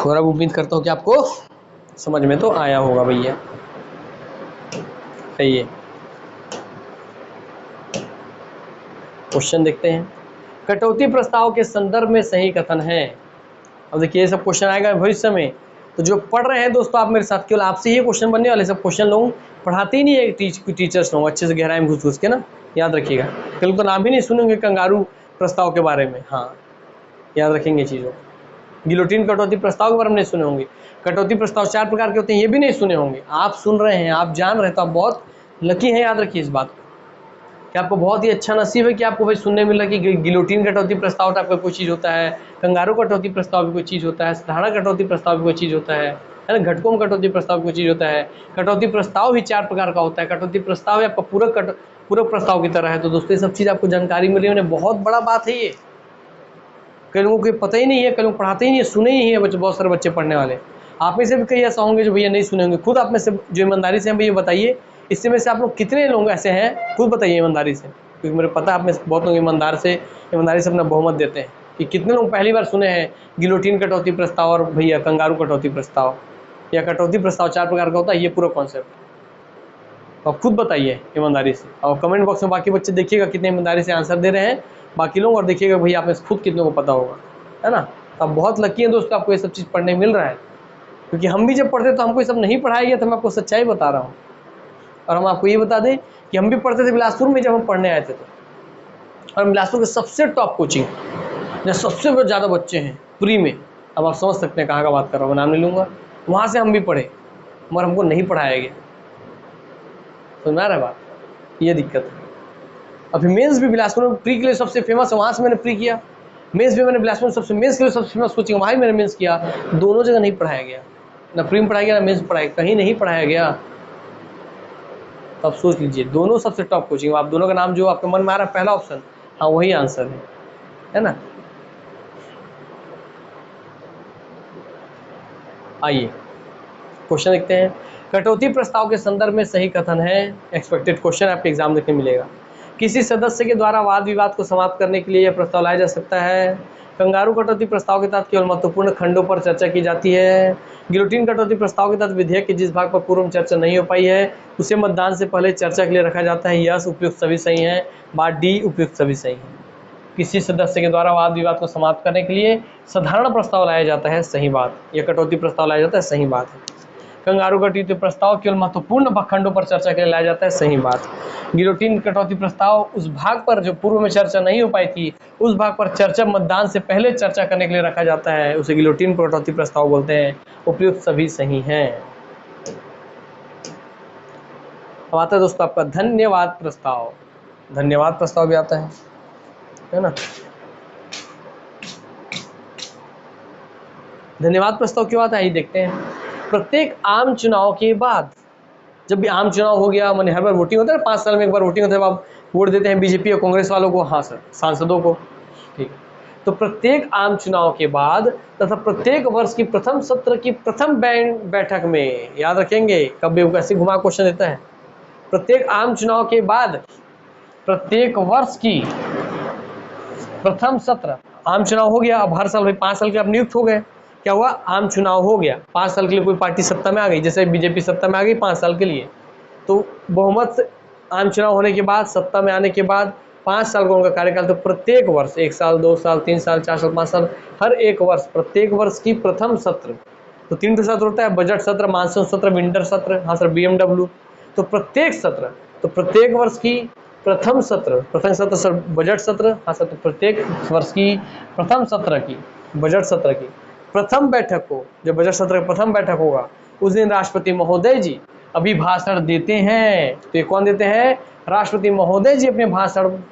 और अब उम्मीद करता हूँ कि आपको समझ में तो आया होगा भैया। सही है, क्वेश्चन देखते हैं। कटौती प्रस्ताव के संदर्भ में सही कथन है। अब देखिए ये सब क्वेश्चन आएगा भविष्य में, तो जो पढ़ रहे हैं दोस्तों आप मेरे साथ, केवल आपसे ये क्वेश्चन बनने वाले, सब क्वेश्चन लोग पढ़ाते ही नहीं है, टीचर्स लोग अच्छे से गहराई में घुस के ना, याद रखिएगा। कल तो नाम भी नहीं सुनेंगे कंगारू प्रस्ताव के बारे में, हाँ याद रखेंगे चीज़ों। गिलोटीन कटौती प्रस्ताव के बारे में नहीं सुने होंगे। कटौती प्रस्ताव 4 प्रकार के होते हैं, ये भी नहीं सुने होंगे। आप सुन रहे हैं, आप जान रहे हैं, तो आप बहुत लकी हैं। याद रखिए इस बात को कि आपको बहुत ही अच्छा नसीब है कि आपको भाई सुनने मिला कि गिलोटीन कटौती प्रस्ताव टाइप का कोई चीज़ होता है, कंगारू कटौती प्रस्ताव भी कोई चीज़ होता है, साधारण कटौती प्रस्ताव भी कोई चीज़ होता है ना, घटकों में कटौती प्रस्ताव भी कोई चीज़ होता है। कटौती प्रस्ताव भी 4 प्रकार का होता है। कटौती प्रस्ताव आपका पूरक प्रस्ताव की तरह है। तो दोस्तों ये सब चीज़ आपको जानकारी मिली, उन्हें बहुत बड़ा बात है ये। कई लोगों को पता ही नहीं है, कई लोग पढ़ाते ही नहीं है, सुने ही नहीं है बच्चे, बहुत सारे बच्चे पढ़ने वाले। आप में से भी कई ऐसा होंगे जो भैया नहीं सुने होंगे। खुद आप में से जो ईमानदारी से हैं भैया बताइए, इससे में से आप लोग कितने लोग ऐसे हैं, खुद बताइए ईमानदारी से, क्योंकि मुझे पता है आप में बहुत लोग ईमानदारी से अपना बहुमत देते हैं कि कितने लोग पहली बार सुने हैं गिलोटीन कटौती प्रस्ताव और भैया कंगारू कटौती प्रस्ताव या कटौती प्रस्ताव 4 प्रकार का होता है, ये पूरा कॉन्सेप्ट। आप खुद बताइए ईमानदारी से, और कमेंट बॉक्स में बाकी बच्चे देखिएगा कितने ईमानदारी से आंसर दे रहे हैं बाकी लोग, और देखिएगा भैया आप में खुद कितनों को पता होगा, है ना। तो आप बहुत लकी हैं दोस्तों, आपको ये सब चीज़ पढ़ने मिल रहा है, क्योंकि हम भी जब पढ़ते तो हमको ये सब नहीं पढ़ाया गया था। मैं आपको सच्चाई बता रहा हूँ। और हम आपको ये बता दें कि हम भी पढ़ते थे बिलासपुर में, जब हम पढ़ने आए थे तो, और बिलासपुर के सबसे टॉप कोचिंग जहाँ सबसे ज़्यादा बच्चे हैं प्री में, अब आप समझ सकते हैं कहाँ का बात कर रहा हूँ, मैं नाम नहीं लूँगा, वहाँ से हम भी पढ़े, मगर हमको नहीं पढ़ाया गया। समझ में आ रहा है बात, ये दिक्कत है। अभी मेंस भी बिलासपुर में प्री के लिए सबसे फेमस है, वहाँ से मैंने प्री किया। मेंस भी मैंने बिलासपुर में मेंस के लिए सबसे फेमस कोचिंग, वहाँ ही मैंने मेंस किया। दोनों जगह नहीं पढ़ाया गया, ना प्री में पढ़ाया गया ना मेंस पढ़ाया, कहीं नहीं पढ़ाया गया। तो आप सोच लीजिए, दोनों सबसे टॉप कोचिंग, आप दोनों का नाम जो आपके मन में आ रहा है पहला ऑप्शन, हाँ वही आंसर है ना। आइए क्वेश्चन देखते हैं। कटौती प्रस्ताव के संदर्भ में सही कथन है। एक्सपेक्टेड क्वेश्चन आपके एग्जाम देखने मिलेगा। किसी सदस्य के द्वारा वाद विवाद को समाप्त करने के लिए यह प्रस्ताव लाया जा सकता है। कंगारू कटौती प्रस्ताव के तहत केवल महत्वपूर्ण खंडों पर चर्चा की जाती है। गिलोटीन कटौती प्रस्ताव के तहत विधेयक के जिस भाग पर पूर्व में चर्चा नहीं हो पाई है उसे मतदान से पहले चर्चा के लिए रखा जाता है। यस उपयुक्त सभी सही है, बात डी उपयुक्त सभी सही है। किसी सदस्य के द्वारा वाद विवाद को समाप्त करने के लिए साधारण प्रस्ताव लाया जाता है, सही बात। यह कटौती प्रस्ताव लाया जाता है, सही बात है। कंगारू कटौती प्रस्ताव केवल महत्वपूर्ण भखंडों पर चर्चा के लिए लाया जाता है, सही बात। गिलोटिन कटौती प्रस्ताव उस भाग पर जो पूर्व में चर्चा नहीं हो पाई थी, उस भाग पर चर्चा मतदान से पहले चर्चा करने के लिए रखा जाता है, उसे गिलोटिन कटौती प्रस्ताव बोलते हैं। उपयुक्त सभी सही हैं। अब आता है दोस्तों आपका धन्यवाद प्रस्ताव। धन्यवाद प्रस्ताव भी आता है ना। धन्यवाद प्रस्ताव क्यों आता है, ये देखते हैं। प्रत्येक आम चुनाव के बाद, जब भी आम चुनाव हो गया, माने हर बार वोटिंग होता है ना, 5 साल में एक बार वोटिंग होता है, आप वोट देते हैं बीजेपी और कांग्रेस वालों को, हाँ सर, सांसदों को, ठीक। तो प्रत्येक आम चुनाव के बाद तथा प्रत्येक वर्ष की प्रथम सत्र की प्रथम बैठक में, याद रखेंगे, कभी कैसे घुमा क्वेश्चन देता है, प्रत्येक आम चुनाव के बाद प्रत्येक वर्ष की प्रथम सत्र, आम चुनाव हो गया, अब हर साल भाई 5 साल के आप नियुक्त हो गए, क्या हुआ, आम चुनाव हो गया, 5 साल के लिए कोई पार्टी सत्ता में आ गई, जैसे बीजेपी सत्ता में आ गई 5 साल के लिए, तो बहुमत से आम चुनाव होने के बाद, सत्ता में आने के बाद 5 साल का उनका कार्यकाल, तो प्रत्येक वर्ष 1 साल 2 साल 3 साल 4 साल 5 साल, हर एक वर्ष प्रत्येक वर्ष की प्रथम सत्र, तो 3 सत्र होता है, बजट सत्र, मानसून सत्र, विंटर सत्र, हाँ सर BMW, तो प्रत्येक सत्र, तो प्रत्येक वर्ष की प्रथम सत्र सर बजट सत्र, हाँ सर, तो प्रत्येक वर्ष की प्रथम सत्र की बजट सत्र की प्रथम बैठक को, जब बजट सत्र का प्रथम बैठक होगा, उस दिन राष्ट्रपति महोदय जी अभिभाषण देते हैं। तो ये कौन देते हैं, राष्ट्रपति महोदय जी अपने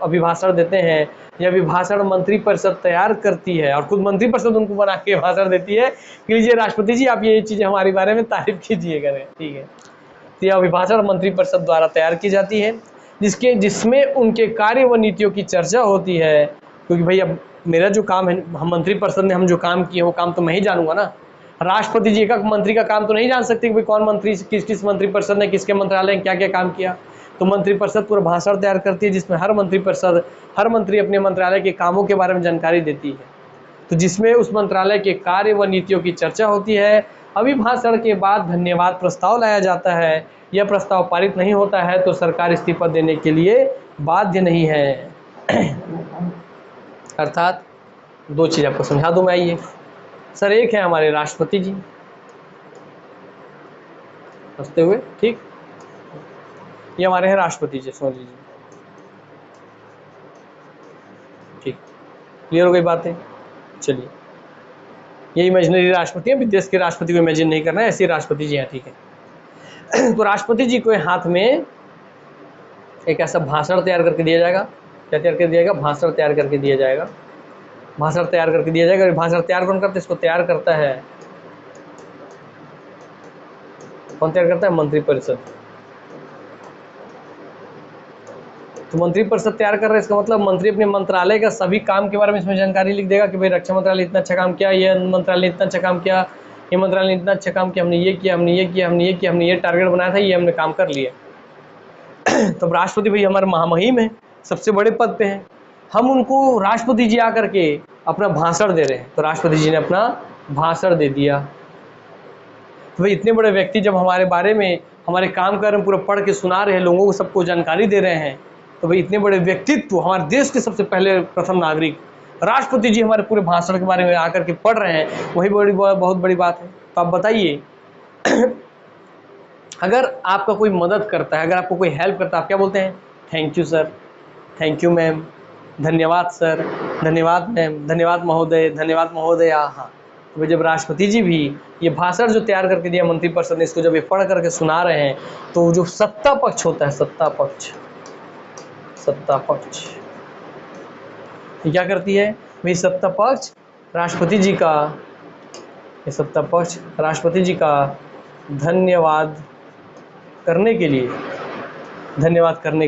अभिभाषण देते हैं। यह अभिभाषण मंत्रिपरिषद तैयार करती है और खुद मंत्रिपरिषद उनको बना के भाषण देती है कि लीजिए राष्ट्रपति जी, आप ये चीजें हमारे बारे में तारीफ कीजिए करें, ठीक है। तो यह अभिभाषण मंत्रिपरिषद द्वारा तैयार की जाती है, जिसमें उनके कार्य व नीतियों की चर्चा होती है। क्योंकि भाई अब मेरा जो काम है, हम मंत्रिपरिषद ने हम जो काम किए वो काम तो मैं ही जानूंगा ना, राष्ट्रपति जी का मंत्री का काम तो नहीं जान सकते कि भाई कौन मंत्री, किस मंत्रिपरिषद ने किसके मंत्रालय में क्या क्या काम किया। तो मंत्रिपरिषद पूरा भाषण तैयार करती है, जिसमें हर मंत्री अपने मंत्रालय के कामों के बारे में जानकारी देती है, तो जिसमें उस मंत्रालय के कार्य व नीतियों की चर्चा होती है। अभिभाषण के बाद धन्यवाद प्रस्ताव लाया जाता है। यह प्रस्ताव पारित नहीं होता है तो सरकार इस्तीफा देने के लिए बाध्य नहीं है। अर्थात 2 चीज आपको समझा दूं मैं, ये सर, एक है हमारे राष्ट्रपति जी, हंसते हुए, ठीक, ये हमारे हैं राष्ट्रपति जी, समझ लीजिए, ठीक, क्लियर हो गई बातें। चलिए, ये इमेजिनरी राष्ट्रपति है, विदेश के राष्ट्रपति को इमेजिन नहीं करना है, ऐसे राष्ट्रपति जी हैं, ठीक है। तो राष्ट्रपति जी को हाथ में एक ऐसा भाषण तैयार करके दिया जाएगा, क्या तैयार कर दिया जाएगा, भाषण तैयार करके दिया जाएगा, भाषण तैयार करके दिया जाएगा। भाषण तैयार कौन करता है, इसको तैयार करता है, कौन तैयार करता है, मंत्रिपरिषद। तो मंत्रिपरिषद तैयार कर रहा है, इसका मतलब मंत्री अपने मंत्रालय का सभी काम के बारे में इसमें जानकारी लिख देगा कि भाई रक्षा मंत्रालय इतना अच्छा काम किया, ये मंत्रालय इतना अच्छा काम किया, ये मंत्रालय इतना अच्छा काम किया, हमने ये किया, हमने ये किया, हमने ये किया, हमने ये टारगेट बनाया था, ये हमने काम कर लिया। तो राष्ट्रपति भाई हमारे महामहिम है, सबसे बड़े पद पे हैं, हम उनको राष्ट्रपति जी आकर के अपना भाषण दे रहे हैं, तो राष्ट्रपति जी ने अपना भाषण दे दिया। तो भाई इतने बड़े व्यक्ति जब हमारे बारे में, हमारे काम कर रहे हैं, पूरा पढ़ के सुना रहे हैं, लोगों को सबको जानकारी दे रहे हैं, तो भाई इतने बड़े व्यक्तित्व, हमारे देश के सबसे पहले प्रथम नागरिक राष्ट्रपति जी हमारे पूरे भाषण के बारे में आकर के पढ़ रहे हैं, वही बहुत बड़ी बात है। तो आप बताइए, अगर आपका कोई मदद करता है, अगर आपको कोई हेल्प करता है, आप क्या बोलते हैं, thank you sir, thank you ma'am, धन्यवाद सर, धन्यवाद मैम, धन्यवाद महोदय, धन्यवाद महोदया। हाँ, तो जब राष्ट्रपति जी भी ये भाषण जो तैयार करके दिया मंत्रिपरिषद ने, इसको जब ये पढ़ करके सुना रहे हैं, तो जो सत्ता पक्ष होता है, सत्ता पक्ष ये क्या करती है भाई, सत्ता पक्ष राष्ट्रपति जी का, ये सत्ता पक्ष राष्ट्रपति जी का धन्यवाद करने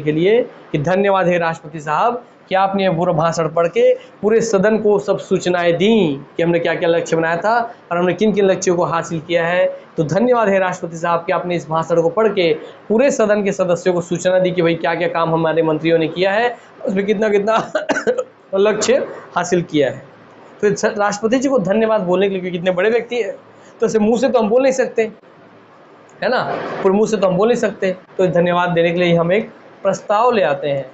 के लिए कि धन्यवाद है राष्ट्रपति साहब कि आपने पूरा भाषण पढ़ के पूरे सदन को सब सूचनाएं दी कि हमने क्या क्या लक्ष्य बनाया था और हमने किन किन लक्ष्यों को हासिल किया है। तो धन्यवाद है राष्ट्रपति साहब कि आपने इस भाषण को पढ़ के पूरे सदन के सदस्यों को सूचना दी कि भाई क्या क्या काम हमारे मंत्रियों ने किया है, उसमें कितना कितना लक्ष्य हासिल किया है। तो राष्ट्रपति जी को धन्यवाद बोलने के लिए, क्योंकि कितने बड़े व्यक्ति है, तो ऐसे मुँह से तो हम बोल नहीं सकते, है ना, पूरे मुँह से तो हम बोल नहीं सकते, तो धन्यवाद देने के लिए हम एक प्रस्ताव ले आते हैं,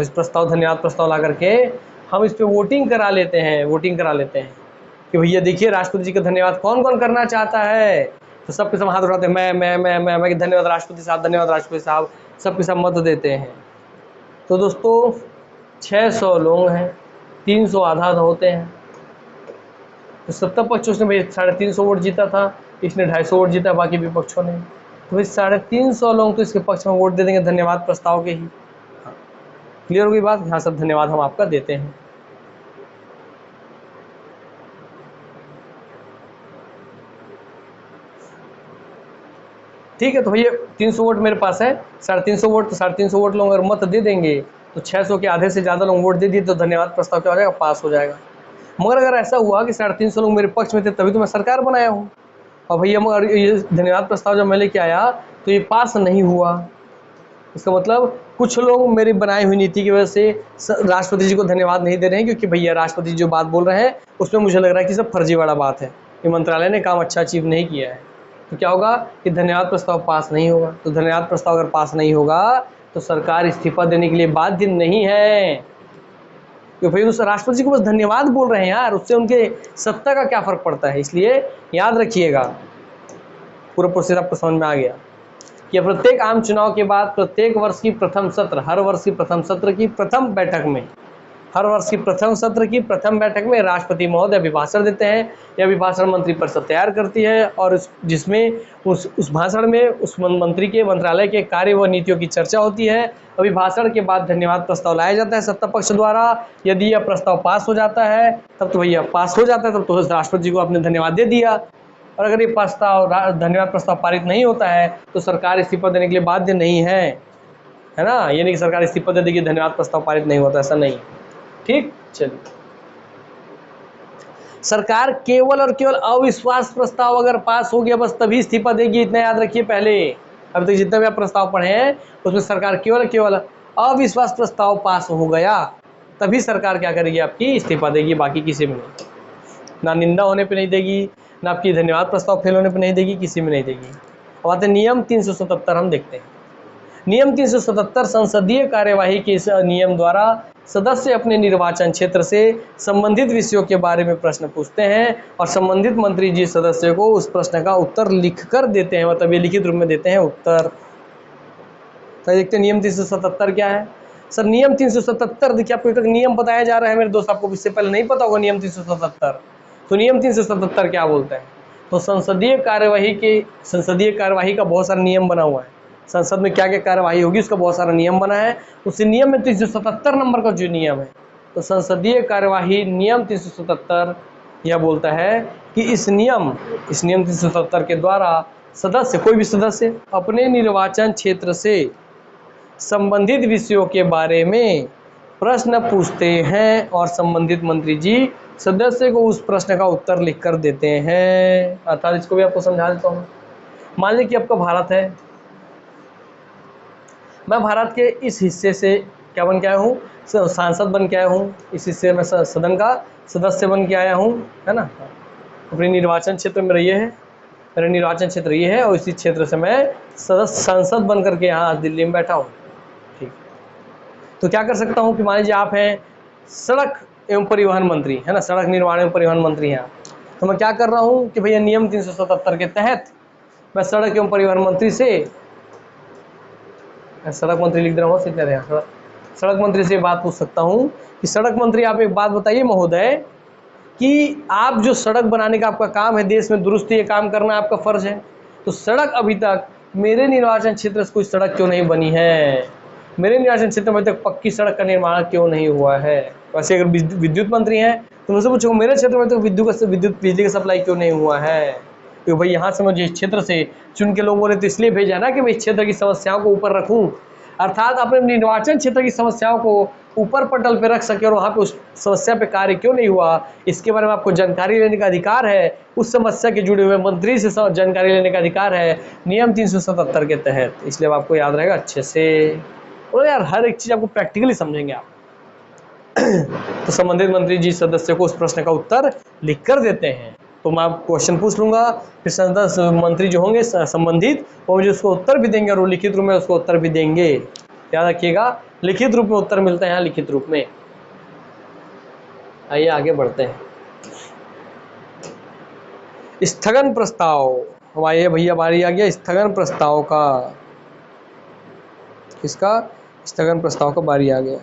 इस प्रस्ताव, धन्यवाद प्रस्ताव ला करके हम इस पे वोटिंग करा लेते हैं, कि भैया देखिए राष्ट्रपति जी का धन्यवाद कौन कौन करना चाहता है, तो सबके सब हाथ उठाते हैं, मैं धन्यवाद राष्ट्रपति साहब, धन्यवाद राष्ट्रपति साहब, सबके सब मत देते हैं। तो दोस्तों 600 लोग हैं, 300 आधा होते हैं, तो सत्ता पक्ष उसने भाई 350 वोट जीता था, इसने 250 वोट जीता, बाकी विपक्षों ने, तो भाई 350 लोग तो इसके पक्ष में वोट दे देंगे धन्यवाद प्रस्ताव के ही। क्लियर हो गई बात? हाँ सब धन्यवाद हम आपका देते हैं। ठीक है, तो भैया 300 वोट मेरे पास है, 350 वोट, तो 350 वोट लोग अगर मत दे देंगे तो 600 के आधे से ज़्यादा लोग वोट दे दिए तो धन्यवाद प्रस्ताव क्या हो जाएगा, पास हो जाएगा। मगर अगर ऐसा हुआ कि 350 लोग मेरे पक्ष में थे तभी तो मैं सरकार बनाया हूँ, और भैया मगर ये धन्यवाद प्रस्ताव जब मैं लेके आया तो ये पास नहीं हुआ, इसका मतलब कुछ लोग मेरी बनाई हुई नीति की वजह से राष्ट्रपति जी को धन्यवाद नहीं दे रहे हैं, क्योंकि भैया राष्ट्रपति जी जो बात बोल रहे हैं उसमें मुझे लग रहा है कि सब फर्जीवाड़ा बात है, ये मंत्रालय ने काम अच्छा अचीव नहीं किया है। तो क्या होगा कि धन्यवाद प्रस्ताव पास नहीं होगा। तो धन्यवाद प्रस्ताव अगर पास नहीं होगा तो सरकार इस्तीफा देने के लिए बाध्य नहीं है, क्योंकि भाई उस राष्ट्रपति जी को बस धन्यवाद बोल रहे हैं यार, उससे उनके सत्ता का क्या फर्क पड़ता है। इसलिए याद रखिएगा, पूरा प्रोसेस आपको समझ में आ गया कि प्रत्येक आम चुनाव के बाद प्रत्येक वर्ष की प्रथम सत्र, हर वर्ष की प्रथम सत्र की प्रथम बैठक में, हर वर्ष की प्रथम सत्र की प्रथम बैठक में राष्ट्रपति महोदय अभिभाषण देते हैं। यह अभिभाषण मंत्रिपरिषद तैयार करती है और जिसमें उस भाषण में उस मंत्री के मंत्रालय के कार्य व नीतियों की चर्चा होती है। अभिभाषण के बाद धन्यवाद प्रस्ताव लाया जाता है सत्ता पक्ष द्वारा। यदि यह प्रस्ताव पास हो जाता है तब तो भैया पास हो जाता है, तब तो राष्ट्रपति जी को आपने धन्यवाद दे दिया। और अगर ये प्रस्ताव धन्यवाद प्रस्ताव पारित नहीं होता है तो सरकार इस्तीफा देने के लिए बाध्य नहीं है ना। ये नहीं कि सरकार इस्तीफा दे देगी धन्यवाद प्रस्ताव पारित नहीं होता, ऐसा नहीं। ठीक, चलिए। सरकार केवल और केवल अविश्वास प्रस्ताव अगर पास हो गया बस तभी इस्तीफा देगी, इतना याद रखिए। पहले अभी तक जितने भी आप प्रस्ताव पढ़े हैं उसमें सरकार केवल अविश्वास प्रस्ताव पास हो गया तभी सरकार क्या करेगी, आपकी इस्तीफा देगी, बाकी किसी में नहीं। ना निंदा होने पे नहीं देगी, ना आपकी धन्यवाद प्रस्ताव फेल होने पे नहीं देगी, किसी में नहीं देगी। अब आते नियम 377 हम देखते हैं। नियम 377 संसदीय कार्यवाही के इस नियम द्वारा सदस्य अपने निर्वाचन क्षेत्र से संबंधित विषयों के बारे में प्रश्न पूछते हैं और संबंधित मंत्री जी सदस्य को उस प्रश्न का उत्तर लिखकर देते हैं, मतलब ये लिखित रूप में देते हैं उत्तर। तो देखते हैं नियम 377 क्या है। सर नियम 377 देखिए, आपको एक नियम बताया जा रहा है मेरे दोस्त, आपको इससे पहले नहीं पता होगा नियम 377। तो नियम 377 क्या बोलता है, तो संसदीय कार्यवाही का बहुत सारा नियम बना हुआ है। संसद में क्या क्या कार्यवाही होगी उसका बहुत सारा नियम बना है। उसी नियम में 377 नंबर का जो नियम है, तो संसदीय कार्यवाही नियम 377 यह बोलता है कि इस नियम 377 के द्वारा सदस्य, कोई भी सदस्य अपने निर्वाचन क्षेत्र से संबंधित विषयों के बारे में प्रश्न पूछते हैं और संबंधित मंत्री जी सदस्य को उस प्रश्न का उत्तर लिखकर देते हैं। अर्थात इसको भी आपको समझा देता हूँ। मान लीजिए कि आपका भारत है, मैं भारत के इस हिस्से से क्या बन के आया हूँ, सांसद बन के आया हूँ, इस हिस्से में सदन का सदस्य बन के आया हूँ, है ना। अपने निर्वाचन क्षेत्र में रही है, मेरा निर्वाचन क्षेत्र ये है और इसी क्षेत्र से मैं सांसद बन करके यहाँ दिल्ली में बैठा हूँ। ठीक, तो क्या कर सकता हूँ कि मान लीजिए आप हैं सड़क एवं परिवहन मंत्री, है ना, सड़क निर्माण एवं परिवहन मंत्री हैं, तो मैं क्या कर रहा हूँ कि भैया नियम 377 के तहत मैं सड़क एवं परिवहन मंत्री से, सड़क मंत्री लिख दे रहा हूँ, सीधे रहे, सड़क मंत्री से बात पूछ सकता हूँ कि सड़क मंत्री आप एक बात बताइए महोदय कि आप जो सड़क बनाने का आपका काम है, देश में दुरुस्ती ये काम करना आपका फर्ज है, तो सड़क अभी तक मेरे निर्वाचन क्षेत्र से कोई सड़क क्यों नहीं बनी है, मेरे निर्वाचन क्षेत्र में अभी तक पक्की सड़क का निर्माण क्यों नहीं हुआ है। वैसे अगर विद्युत मंत्री हैं तो मुझसे पूछो मेरे क्षेत्र में तो विद्युत बिजली का सप्लाई क्यों नहीं हुआ है, क्योंकि भाई यहाँ से मुझे इस क्षेत्र से चुन के लोगों ने तो इसलिए भेजा ना कि मैं इस क्षेत्र की समस्याओं को ऊपर रखूँ, अर्थात अपने निर्वाचन क्षेत्र की समस्याओं को ऊपर पटल पे रख सके और वहाँ पे उस समस्या पे कार्य क्यों नहीं हुआ इसके बारे में आपको जानकारी लेने का अधिकार है, उस समस्या के जुड़े हुए मंत्री से जानकारी लेने का अधिकार है नियम 377 के तहत। इसलिए आपको याद रहेगा अच्छे से, और यार हर एक चीज़ आपको प्रैक्टिकली समझेंगे आप। तो संबंधित मंत्री जी सदस्य को उस प्रश्न का उत्तर लिख कर देते हैं, तो मैं क्वेश्चन पूछ लूँगा, फिर सदस्य मंत्री जो होंगे संबंधित वो मुझे उसको उत्तर भी देंगे और वो लिखित रूप में उसको उत्तर भी देंगे। याद रखिएगा लिखित रूप में उत्तर मिलता है यहाँ लिखित रूप में। आइए आगे बढ़ते हैं। स्थगन प्रस्ताव, हमारे भैया बारी आ गया स्थगन प्रस्ताव का। किसका? स्थगन प्रस्ताव का बारी आ गया।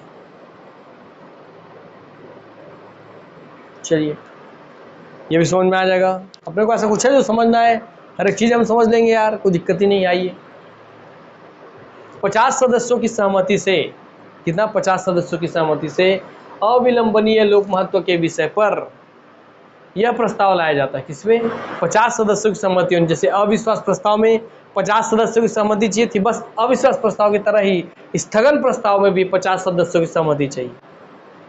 चलिए ये भी समझ में आ जाएगा। अपने को ऐसा कुछ है जो समझना है, हर एक चीज हम समझ लेंगे यार, कोई दिक्कत ही नहीं। आइए 50 सदस्यों की सहमति से, कितना? 50 सदस्यों की सहमति से अविलंबनीय लोक महत्व के विषय पर यह प्रस्ताव लाया जाता है। किसमें? 50 सदस्यों की सहमति होनी। जैसे अविश्वास प्रस्ताव में 50 सदस्यों की सहमति चाहिए थी, बस अविश्वास प्रस्ताव की तरह ही स्थगन प्रस्ताव में भी 50 सदस्यों की सहमति चाहिए।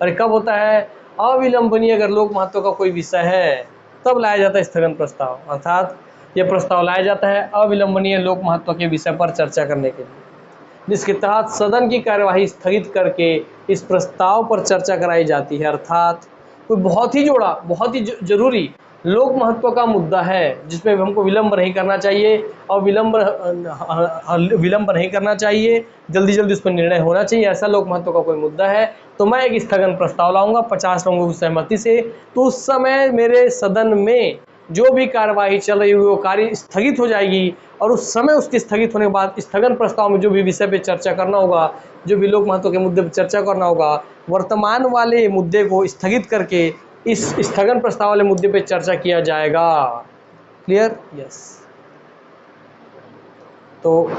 और कब होता है? अविलंबनीय अगर लोक महत्व का कोई विषय है तब लाया जाता है स्थगन प्रस्ताव। अर्थात यह प्रस्ताव लाया जाता है अविलंबनीय लोक महत्व के विषय पर चर्चा करने के लिए, जिसके तहत सदन की कार्यवाही स्थगित करके इस प्रस्ताव पर चर्चा कराई जाती है। अर्थात कोई बहुत ही जरूरी लोक महत्व का मुद्दा है जिसमें हमको विलंब नहीं करना चाहिए, और विलंब नहीं करना चाहिए, जल्दी जल्दी उस पर निर्णय होना चाहिए, ऐसा लोक महत्व का कोई मुद्दा है तो मैं एक स्थगन प्रस्ताव लाऊंगा 50 लोगों की सहमति से। तो उस समय मेरे सदन में जो भी कार्यवाही चल रही हुई वो कार्य स्थगित हो जाएगी, और उस समय उसके स्थगित होने के बाद स्थगन प्रस्ताव में जो भी विषय पे चर्चा करना होगा, जो भी लोक महत्व के मुद्दे पर चर्चा करना होगा, वर्तमान वाले मुद्दे को स्थगित करके इस स्थगन प्रस्ताव वाले मुद्दे पे चर्चा किया जाएगा। क्लियर? यस। तो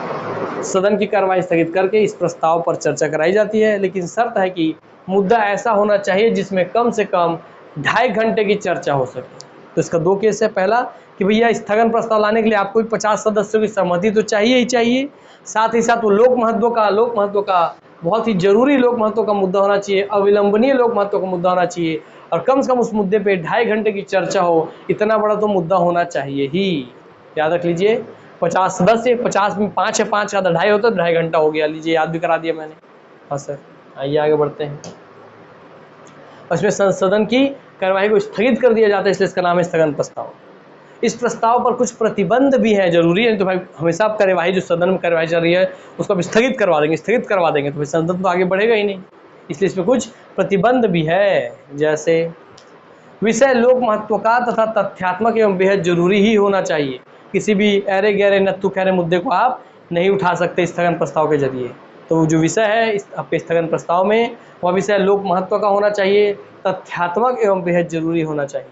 सदन की कार्रवाई स्थगित करके इस प्रस्ताव पर चर्चा कराई जाती है, लेकिन शर्त है कि मुद्दा ऐसा होना चाहिए जिसमें कम से कम 2.5 घंटे की चर्चा हो सके। तो इसका 2 केस है। पहला कि भैया स्थगन प्रस्ताव लाने के लिए आपको 50 सदस्यों की सहमति तो चाहिए ही चाहिए, साथ ही साथ वो लोक महत्व का बहुत ही जरूरी लोक महत्व का मुद्दा होना चाहिए, अविलंबनीय लोक महत्व का मुद्दा होना चाहिए, और कम से कम उस मुद्दे पे 2.5 घंटे की चर्चा हो, इतना बड़ा तो मुद्दा होना चाहिए ही। याद रख लीजिए 50 सदस्य, 50 में 5 है, 5 का 2.5 होता है, 2.5 घंटा हो गया। लीजिए याद भी करा दिया मैंने। हाँ सर, आइए आगे बढ़ते हैं। उसमें सदन की कार्यवाही को स्थगित कर दिया जाता है, इसलिए इसका नाम है स्थगन प्रस्ताव। इस प्रस्ताव पर कुछ प्रतिबंध भी है, जरूरी है तो भाई हमेशा आप कार्यवाही जो सदन में कार्यवाही चल रही है उसको आप स्थगित करवा देंगे तो भाई सदन तो आगे बढ़ेगा ही नहीं, इसलिए इसमें कुछ प्रतिबंध भी है। जैसे विषय लोक महत्व का तथा तथ्यात्मक एवं बेहद जरूरी ही होना चाहिए, किसी भी अरे गहरे नत्थु खैरे मुद्दे को आप नहीं उठा सकते स्थगन प्रस्ताव के जरिए। तो जो विषय है आपके स्थगन प्रस्ताव में वह विषय लोक महत्व का होना चाहिए, तथ्यात्मक एवं बेहद जरूरी होना चाहिए,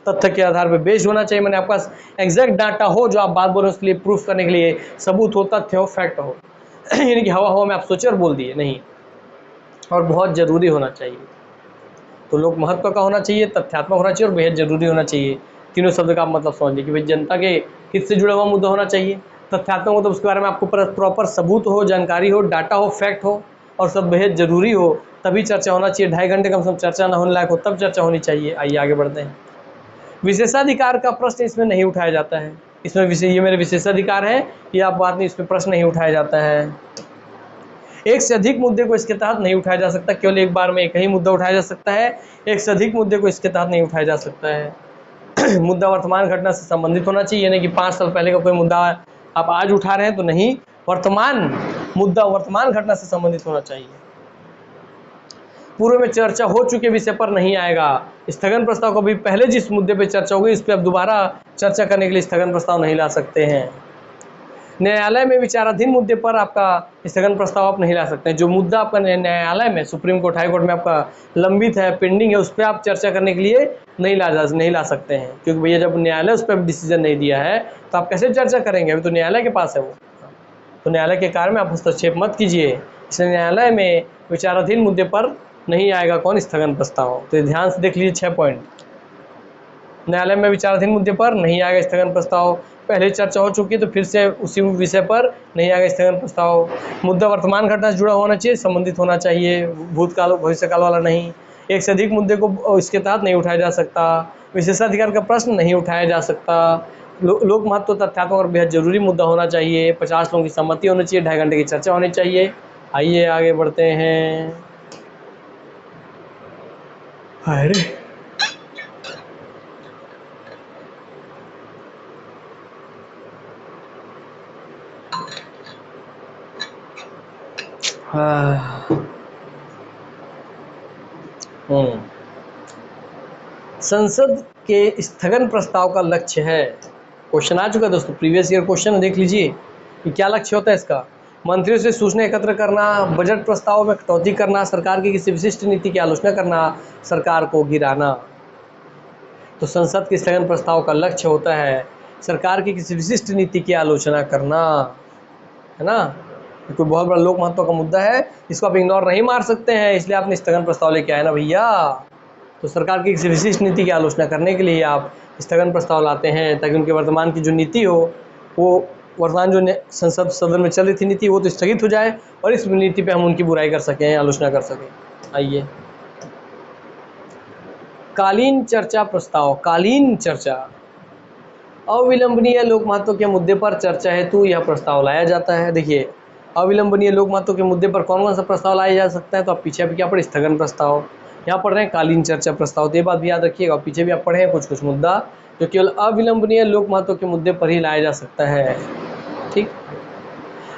तथ्य के आधार पर बेस्ड होना चाहिए, मैंने आपके पास एग्जैक्ट डाटा हो जो आप बात बोल रहे हो उसके लिए प्रूफ करने के लिए सबूत हो, तथ्य हो, फैक्ट हो यानी कि हवा हवा में आप सोचे और बोल दिए नहीं, और बहुत जरूरी होना चाहिए। तो लोक महत्व का होना चाहिए, तथ्यात्मक होना चाहिए और बेहद जरूरी होना चाहिए। तीनों शब्द का आप मतलब समझ लीजिए कि भाई जनता के हित से जुड़ा हुआ मुद्दा होना चाहिए, तथ्यात्मक मतलब उसके बारे में आपको प्रॉपर सबूत हो, जानकारी हो, डाटा हो, फैक्ट हो, और सब बेहद जरूरी हो, तभी चर्चा होना चाहिए। 2.5 घंटे कम से कम चर्चा ना होने लायक हो तब चर्चा होनी चाहिए। आइए आगे बढ़ते हैं। विशेषाधिकार का प्रश्न इसमें नहीं उठाया जाता है, इसमें ये मेरे विशेषाधिकार है, ये आप बात नहीं, इसमें प्रश्न नहीं उठाया जाता है। एक से अधिक मुद्दे को इसके तहत नहीं उठाया जा सकता, केवल एक बार में एक ही मुद्दा उठाया जा सकता है, एक से अधिक मुद्दे को इसके तहत नहीं उठाया जा सकता है। मुद्दा वर्तमान घटना से संबंधित होना चाहिए, यानी कि 5 साल पहले का कोई मुद्दा आप आज उठा रहे हैं तो नहीं, मुद्दा वर्तमान घटना से संबंधित होना चाहिए। पूर्व में चर्चा हो चुके विषय पर नहीं आएगा। स्थगन प्रस्ताव को भी पहले जिस मुद्दे पर चर्चा होगी इस पर अब दोबारा चर्चा करने के लिए स्थगन प्रस्ताव नहीं ला सकते हैं। न्यायालय में विचाराधीन मुद्दे पर आपका स्थगन प्रस्ताव आप नहीं ला सकते हैं। जो मुद्दा आपका न्यायालय में, सुप्रीम कोर्ट, हाई कोर्ट में आपका लंबित है, पेंडिंग है, उस पर आप चर्चा करने के लिए नहीं ला सकते हैं, क्योंकि भैया जब न्यायालय उस पर डिसीजन नहीं दिया है तो आप कैसे चर्चा करेंगे, अभी तो न्यायालय के पास है वो। तो न्यायालय के कार्य में आप हस्तक्षेप मत कीजिए, इसलिए न्यायालय में विचाराधीन मुद्दे पर नहीं आएगा कौन? स्थगन प्रस्ताव। तो ध्यान से देख लीजिए 6 पॉइंट। न्यायालय में विचाराधीन मुद्दे पर नहीं आएगा स्थगन प्रस्ताव, पहले चर्चा हो चुकी है तो फिर से उसी विषय पर नहीं आएगा स्थगन प्रस्ताव। मुद्दा वर्तमान घटना से जुड़ा होना चाहिए, संबंधित होना चाहिए, भूतकाल भविष्यकाल वाला नहीं। एक से अधिक मुद्दे को इसके तहत नहीं उठाया जा सकता। विशेषाधिकार का प्रश्न नहीं उठाया जा सकता। लोक महत्व, तथ्यात्मक और बेहद जरूरी मुद्दा होना चाहिए। 50 लोगों की सहमति होनी चाहिए। 2.5 घंटे की चर्चा होनी चाहिए। आइए आगे बढ़ते हैं। अरे संसद के स्थगन प्रस्ताव का लक्ष्य है। क्वेश्चन आ चुका है दोस्तों, प्रीवियस ईयर क्वेश्चन देख लीजिए कि क्या लक्ष्य होता है इसका। मंत्रियों से सूचना एकत्र करना, बजट प्रस्ताव में कटौती करना, सरकार की किसी विशिष्ट नीति की आलोचना करना, सरकार को गिराना। तो संसद के स्थगन प्रस्ताव का लक्ष्य होता है सरकार की किसी विशिष्ट नीति की आलोचना करना, है ना। कोई बहुत बड़ा लोक महत्व का मुद्दा है, इसको आप इग्नोर नहीं मार सकते हैं, इसलिए आपने स्थगन प्रस्ताव लेके आए ना भैया। तो सरकार की किसी विशिष्ट नीति की आलोचना करने के लिए आप स्थगन प्रस्ताव लाते हैं, ताकि उनके वर्तमान की जो नीति हो, वो वर्तमान जो संसद सदन में चल रही थी नीति, वो तो स्थगित हो जाए और इस नीति पे हम उनकी बुराई कर सकें, आलोचना कर सकें। आइए, कालीन चर्चा प्रस्ताव। कालीन चर्चा, अविलंबनीय लोक महत्व के मुद्दे पर चर्चा हेतु यह प्रस्ताव लाया जाता है। देखिए, अविलंबनीय लोक महत्व के मुद्दे पर कौन कौन सा प्रस्ताव लाया जा सकता है, तो आप पीछे भी क्या पढ़े, स्थगन प्रस्ताव, यहाँ पढ़ रहे हैं कालीन चर्चा प्रस्ताव। तो ये बात भी याद रखिएगा, पीछे भी आप पढ़े हैं कुछ मुद्दा जो केवल अविलंबनीय लोक महत्व के मुद्दे पर ही लाया जा सकता है। ठीक,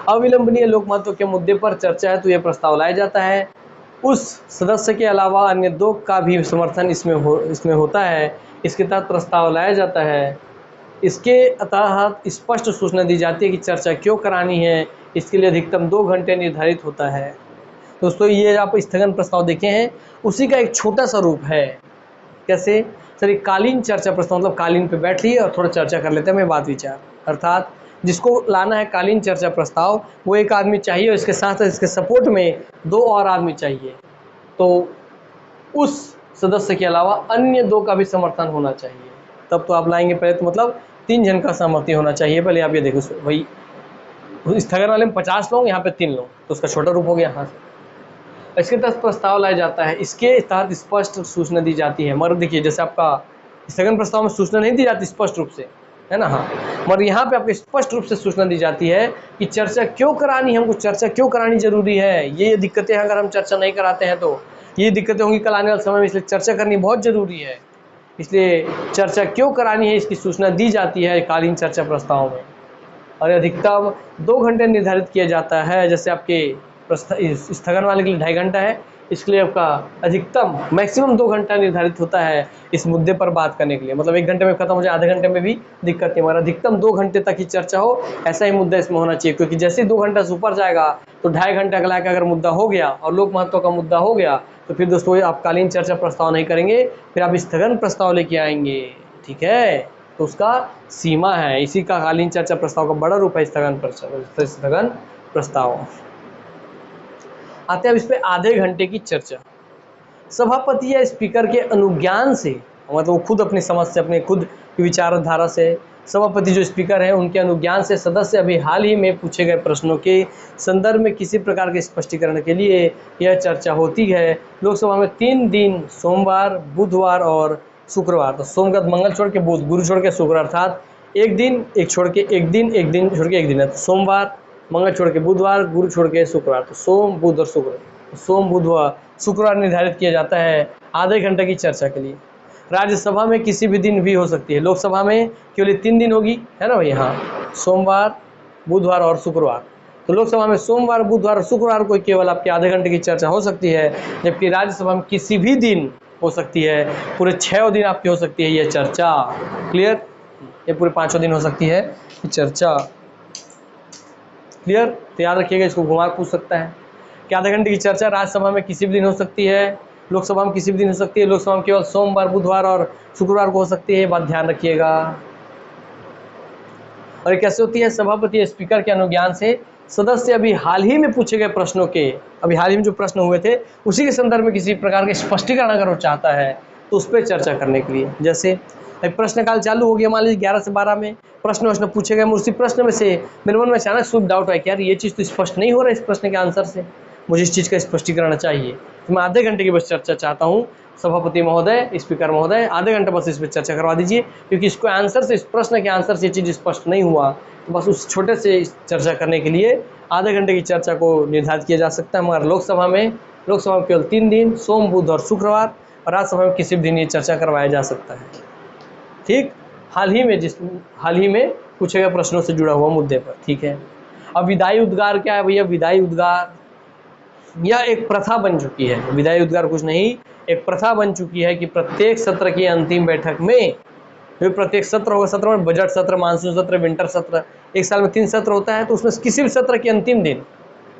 अविलंबनीय लोक महत्व के मुद्दे पर चर्चा है तो यह प्रस्ताव लाया जाता है। उस सदस्य के अलावा अन्य दो का भी समर्थन इसमें होता है, इसके तहत प्रस्ताव लाया जाता है। इसके तहत स्पष्ट सूचना दी जाती है कि चर्चा क्यों करानी है, इसके लिए अधिकतम 2 घंटे निर्धारित होता है। दोस्तों, ये आप स्थगन प्रस्ताव देखे हैं, उसी का एक छोटा सा रूप है। कैसे सर, एक कालीन चर्चा प्रस्ताव मतलब कालीन पे बैठ लिए और थोड़ा चर्चा कर लेते हैं, मैं बात विचार, अर्थात जिसको लाना है कालीन चर्चा प्रस्ताव, वो एक आदमी चाहिए और इसके साथ इसके सपोर्ट में 2 और आदमी चाहिए। तो उस सदस्य के अलावा अन्य 2 का भी समर्थन होना चाहिए, तब तो आप लाएंगे। पहले तो मतलब 3 जन का सहमति होना चाहिए। पहले आप ये देखो भाई, स्थगन वाले में 50 लोग, यहाँ पे 3 लोग, तो उसका छोटा रूप हो गया। हाँ, इसके तहत प्रस्ताव लाया जाता है, इसके तहत स्पष्ट सूचना दी जाती है। मगर देखिए, जैसे आपका स्थगन प्रस्ताव में सूचना नहीं दी जाती स्पष्ट रूप से, है ना। हाँ, मगर यहाँ पे आपको स्पष्ट रूप से सूचना दी जाती है कि चर्चा क्यों करानी, हमको चर्चा क्यों करानी जरूरी है। ये दिक्कतें अगर हम चर्चा नहीं कराते हैं तो ये दिक्कतें होंगी कल आने वाले समय में, इसलिए चर्चा करनी बहुत जरूरी है। इसलिए चर्चा क्यों करानी है, इसकी सूचना दी जाती है कालीन चर्चा प्रस्ताव में। और अधिकतम 2 घंटे निर्धारित किया जाता है। जैसे आपके स्थगन वाले के लिए 2.5 घंटा है, इसके लिए आपका अधिकतम मैक्सिमम 2 घंटा निर्धारित होता है इस मुद्दे पर बात करने के लिए। मतलब 1 घंटे में खत्म हो जाए, आधे घंटे में भी दिक्कत नहीं, मगर अधिकतम 2 घंटे तक की चर्चा हो, ऐसा ही मुद्दा इसमें होना चाहिए। क्योंकि जैसे ही 2 घंटा से ऊपर जाएगा तो 2.5 घंटे अगला का अगर मुद्दा हो गया और लोक महत्व का मुद्दा हो गया, तो फिर दोस्तों आप कालीन चर्चा प्रस्ताव नहीं करेंगे, फिर आप स्थगन प्रस्ताव लेके आएंगे। ठीक है, तो उसका सीमा है, इसी का कालीन चर्चा प्रस्ताव का बड़ा रूप है स्थगन प्रस्ताव। आते हैं अब इस पे आधे घंटे की चर्चा। सभापति या स्पीकर के अनुज्ञान से, मतलब वो खुद अपनी समझ से, अपने खुद की विचारधारा से, सभापति जो स्पीकर हैं उनके अनुज्ञान से सदस्य अभी हाल ही में पूछे गए प्रश्नों के संदर्भ में किसी प्रकार के स्पष्टीकरण के लिए यह चर्चा होती है। लोकसभा में 3 दिन, सोमवार, बुधवार और शुक्रवार। तो सोम का मंगल छोड़ के बुध, गुरु छोड़ के शुक्र, अर्थात एक दिन एक छोड़ के एक दिन, एक दिन छोड़ के एक दिन है। तो सोमवार, मंगल छोड़ के बुधवार, गुरु छोड़ के शुक्रवार। तो सोम, बुध और शुक्र, सोम, बुधवार, शुक्रवार निर्धारित किया जाता है आधे घंटे की चर्चा के लिए। राज्यसभा में किसी भी दिन भी हो सकती है, लोकसभा में केवल 3 दिन होगी, है ना भाई। हाँ, सोमवार, बुधवार और शुक्रवार। तो लोकसभा में सोमवार, बुधवार और शुक्रवार को केवल आपके आधे घंटे की चर्चा हो सकती है, जबकि राज्यसभा में किसी भी दिन हो सकती है, पूरे 6 दिन आपकी हो सकती है ये चर्चा। क्लियर, ये पूरे 5 दिन हो सकती है चर्चा। क्लियर, तो याद रखिएगा, इसको घुमा पूछ सकता है कि आधे घंटे की चर्चा राज्यसभा में किसी भी दिन हो सकती है, लोकसभा में किसी भी दिन हो सकती है, लोकसभा में केवल सोमवार, बुधवार और शुक्रवार को हो सकती है, ये बात ध्यान रखिएगा। और ये कैसे होती है, सभापति या स्पीकर के अनुज्ञान से सदस्य अभी हाल ही में पूछे गए प्रश्नों के, अभी हाल ही में जो प्रश्न हुए थे उसी के संदर्भ में किसी प्रकार के स्पष्टीकरण अगर वो चाहता है तो उस पर चर्चा करने के लिए। जैसे प्रश्नकाल चालू हो गया, मान लीजिए 11 से 12 में प्रश्न पूछे गए, उसी प्रश्न में से मेरे मन में अचानक शुभ डाउट है कि यार ये चीज़ तो स्पष्ट नहीं हो रहा है इस प्रश्न के आंसर से, मुझे इस चीज़ का स्पष्टीकरण चाहिए। तो मैं आधे घंटे की बस चर्चा चाहता हूँ, सभापति महोदय, स्पीकर महोदय, आधे घंटे बस इस पर चर्चा करवा दीजिए, क्योंकि इसको आंसर से, इस प्रश्न के आंसर से ये चीज़ स्पष्ट नहीं हुआ। तो बस उस छोटे से चर्चा करने के लिए आधे घंटे की चर्चा को निर्धारित किया जा सकता है। मगर लोकसभा में केवल 3 दिन, सोम, बुध और शुक्रवार, और राज्यसभा में किसी भी दिन ये चर्चा करवाया जा सकता है। ठीक, हाल ही में पूछे गए प्रश्नों से जुड़ा हुआ मुद्दे पर। ठीक है, अब विदाई उद्गार क्या है भैया, विदाई उद्गार यह एक प्रथा बन चुकी है, विदाई उद्गार कुछ नहीं, एक प्रथा बन चुकी है कि प्रत्येक सत्र की अंतिम बैठक में, प्रत्येक सत्र होगा, सत्र में बजट सत्र, मानसून सत्र, विंटर सत्र, एक साल में 3 सत्र होता है, तो उसमें किसी भी सत्र के अंतिम दिन,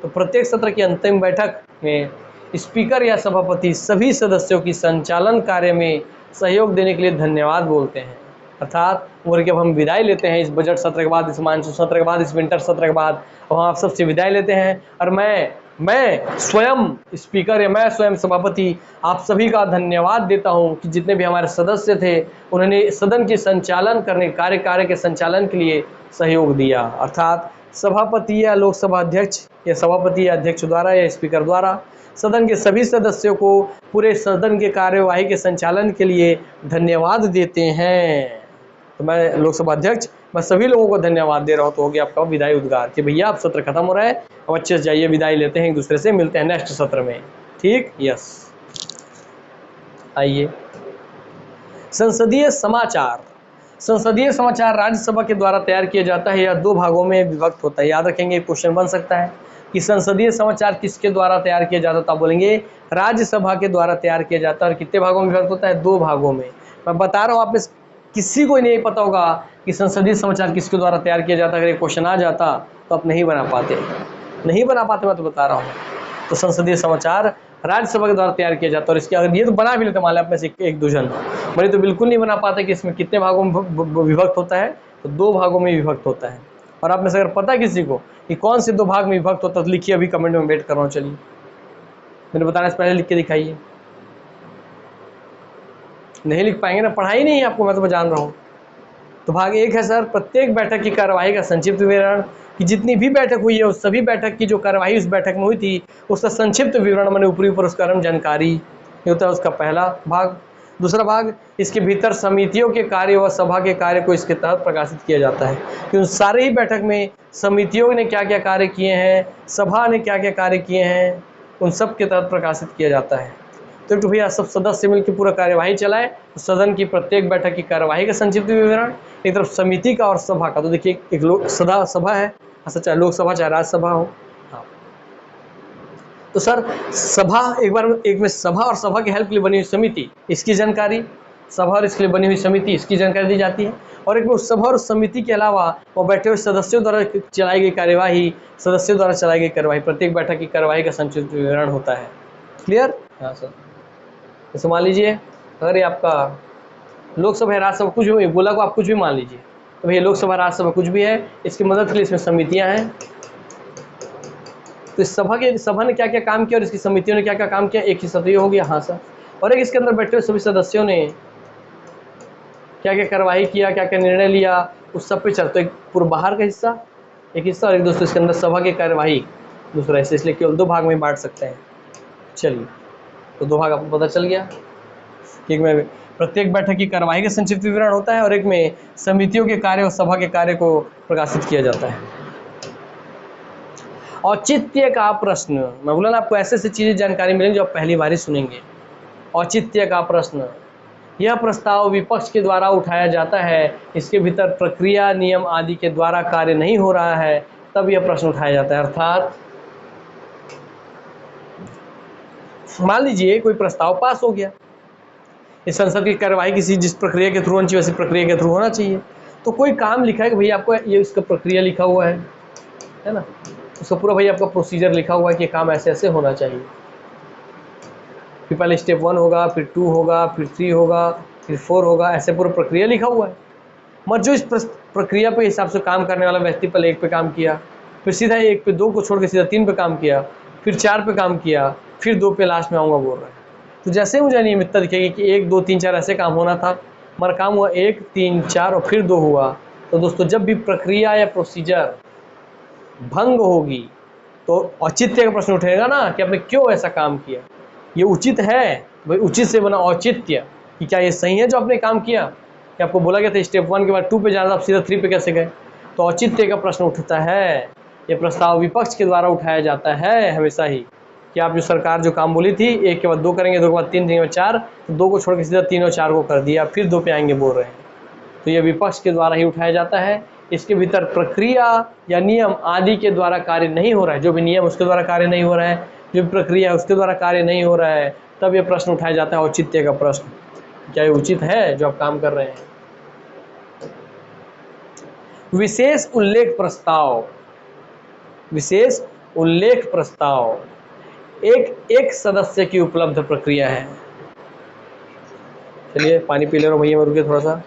तो प्रत्येक सत्र की अंतिम बैठक में स्पीकर या सभापति सभी सदस्यों की संचालन कार्य में सहयोग देने के लिए धन्यवाद बोलते हैं। अर्थात वो जब हम विदाई लेते हैं इस बजट सत्र के बाद, इस मानसून सत्र के बाद, इस विंटर सत्र के बाद, और हम आप सबसे विदाई लेते हैं, और मैं स्वयं स्पीकर या मैं स्वयं सभापति आप सभी का धन्यवाद देता हूं कि जितने भी हमारे सदस्य थे उन्होंने सदन के संचालन करने, कार्य के संचालन के लिए सहयोग दिया। अर्थात सभापति या लोकसभा अध्यक्ष या सभापति या अध्यक्ष द्वारा या स्पीकर द्वारा सदन के सभी सदस्यों को पूरे सदन के कार्यवाही के संचालन के लिए धन्यवाद देते हैं। तो मैं लोकसभा अध्यक्ष, मैं सभी लोगों को धन्यवाद दे रहा हूँ। तो हो गया आपका विदाई उद्गार कि भैया अब सत्र खत्म हो रहा है, अब अच्छे से जाइए, विदाई लेते हैं एक दूसरे से, मिलते हैं नेक्स्ट सत्र में। ठीक, यस। आइए, संसदीय समाचार। संसदीय समाचार राज्यसभा के द्वारा तैयार किया जाता है या 2 भागों में विभक्त होता है। याद रखेंगे, क्वेश्चन बन सकता है कि संसदीय समाचार किसके द्वारा तैयार किया जाता है, तो आप बोलेंगे राज्यसभा के द्वारा तैयार किया जाता है। और कितने भागों में विभक्त होता है? 2 भागों में। मैं बता रहा हूँ, आप में किसी को नहीं पता होगा कि संसदीय समाचार किसके द्वारा तैयार किया जाता है। अगर ये क्वेश्चन आ जाता तो आप नहीं बना पाते, मैं तो बता रहा हूँ। तो संसदीय समाचार राज्यसभा के द्वारा तैयार किया जाता है। और इसके अगर ये तो बना भी लेते मान आप में से 1-2 जन, बड़ी तो बिल्कुल नहीं बना पाते कि इसमें कितने भागों में विभक्त होता है, तो 2 भागों में विभक्त होता है। और आप में से अगर पता है किसी को कि कौन से 2 भाग में विभक्त होता है तो लिखिए, अभी कमेंट में वेट कर रहा हूँ। चलिए, मैंने बताने से पहले लिख के दिखाइए। नहीं लिख पाएंगे ना, पढ़ाई नहीं है आपको, मैं तो जान रहा हूँ। तो भाग 1 है सर, प्रत्येक बैठक की कार्यवाही का संक्षिप्त विवरण, कि जितनी भी बैठक हुई है उस सभी बैठक की जो कार्यवाही उस बैठक में हुई थी उसका संक्षिप्त विवरण, मैंने ऊपरी ऊपर उसका जानकारी, ये होता है उसका पहला भाग। दूसरा भाग, इसके भीतर समितियों के कार्य व सभा के कार्य को इसके तहत प्रकाशित किया जाता है कि उन सारे ही बैठक में समितियों ने क्या क्या कार्य किए हैं, सभा ने क्या क्या कार्य किए हैं, उन सब के तहत प्रकाशित किया जाता है। तो भैया सब सदस्य मिलकर पूरा कार्यवाही चलाए, तो सदन की प्रत्येक बैठक की कार्यवाही का संक्षिप्त विवरण, एक तरफ समिति का और सभा का। तो देखिए, एक सभा है, अच्छा, चाहे लोकसभा चाहे राज्यसभा हो। हाँ, तो सर सभा, एक में सभा और सभा के हेल्प के लिए बनी हुई समिति, इसकी जानकारी, सभा और इसके लिए बनी हुई समिति, इसकी जानकारी दी जाती है। और एक में उस सभा और समिति के अलावा वो बैठे हुए सदस्यों द्वारा चलाई गई कार्यवाही, प्रत्येक बैठक की कार्यवाही का संक्षिप्त विवरण होता है। क्लियर? हाँ सर। जैसे मान लीजिए, अगर ये आपका लोकसभा राज्यसभा कुछ भी बोला को आप कुछ भी मान लीजिए, तो भैया लोकसभा राज्यसभा कुछ भी है, इसकी मदद के लिए इसमें समितियां हैं। तो इस सभा ने क्या क्या काम किया और इसकी समितियों ने क्या क्या काम किया, एक ही सत्र हो गया। हाँ सर। और एक इसके अंदर बैठे हुए सभी सदस्यों ने क्या क्या कार्यवाही किया, क्या क्या निर्णय लिया, उस सब पे चलते। एक पूर्व बाहर का हिस्सा एक हिस्सा, और एक दोस्तों इसके अंदर सभा की कार्यवाही दूसरा हिस्सा, इसलिए केवल 2 भाग में बांट सकते हैं। चलिए, तो 2 भाग आपको पता चल गया। एक में प्रत्येक बैठक की कार्यवाही का संक्षिप्त विवरण होता है और एक में समितियों के कार्य और सभा के कार्य को प्रकाशित किया जाता है। औचित्य का प्रश्न, मैं बोला ना आपको ऐसे ऐसी चीजें जानकारी मिलेंगी जो आप पहली बार ही सुनेंगे। औचित्य का प्रश्न, यह प्रस्ताव विपक्ष के द्वारा उठाया जाता है, इसके भीतर प्रक्रिया, नियम आदि के द्वारा कार्य नहीं हो रहा है, तब यह प्रश्न उठाया जाता है। अर्थात मान लीजिए कोई प्रस्ताव पास हो गया, इस संसद की कार्यवाही किसी जिस प्रक्रिया के थ्रू होनी चाहिए वैसी प्रक्रिया के थ्रू होना चाहिए। तो कोई काम लिखा है कि भैया आपको ये इसका प्रक्रिया लिखा हुआ है ना, उसका पूरा भैया आपका प्रोसीजर लिखा हुआ है कि काम ऐसे ऐसे होना चाहिए, फिर पहले स्टेप 1 होगा, फिर 2 होगा, फिर 3 होगा, फिर 4 होगा, ऐसे पूरा प्रक्रिया लिखा हुआ है। मत जो इस प्रक्रिया पे हिसाब से काम करने वाला व्यक्ति पहले 1 पे काम किया, फिर सीधा 1 पे 2 को छोड़ के सीधा 3 पे काम किया, फिर 4 पे काम किया, फिर 2 पे लास्ट में आऊँगा बोल रहा है। तो जैसे मुझे अनियमितता दिखेगी कि 1 2 3 4 ऐसे काम होना था, हमारा काम हुआ 1 3 4 और फिर 2 हुआ, तो दोस्तों जब भी प्रक्रिया या प्रोसीजर भंग होगी तो औचित्य का प्रश्न उठेगा ना कि आपने क्यों ऐसा काम किया, ये उचित है भाई, उचित से बना औचित्य कि क्या ये सही है जो आपने काम किया, कि आपको बोला गया था स्टेप 1 के बाद 2 पे जाना था, आप सीधा 3 पे कैसे गए। तो औचित्य का प्रश्न उठता है। ये प्रस्ताव विपक्ष के द्वारा उठाया जाता है हमेशा ही कि आप जो सरकार जो काम बोली थी 1 के बाद 2 करेंगे, 2 के बाद 3 के बाद 4, तो 2 को छोड़ के सीधा 3 और 4 को कर दिया, फिर 2 पे आएंगे बोल रहे हैं। तो ये विपक्ष के द्वारा ही उठाया जाता है। इसके भीतर प्रक्रिया या नियम आदि के द्वारा कार्य नहीं हो रहा है, जो भी नियम उसके द्वारा कार्य नहीं हो रहा है, जो प्रक्रिया है उसके द्वारा कार्य नहीं हो रहा है, तब ये प्रश्न उठाया जाता है औचित्य का प्रश्न, क्या ये उचित है जो आप काम कर रहे हैं। विशेष उल्लेख प्रस्ताव, विशेष उल्लेख प्रस्ताव एक सदस्य की उपलब्ध प्रक्रिया है। चलिए पानी पी ले रहा हूँ भैया, मैं रुकिए थोड़ा सा।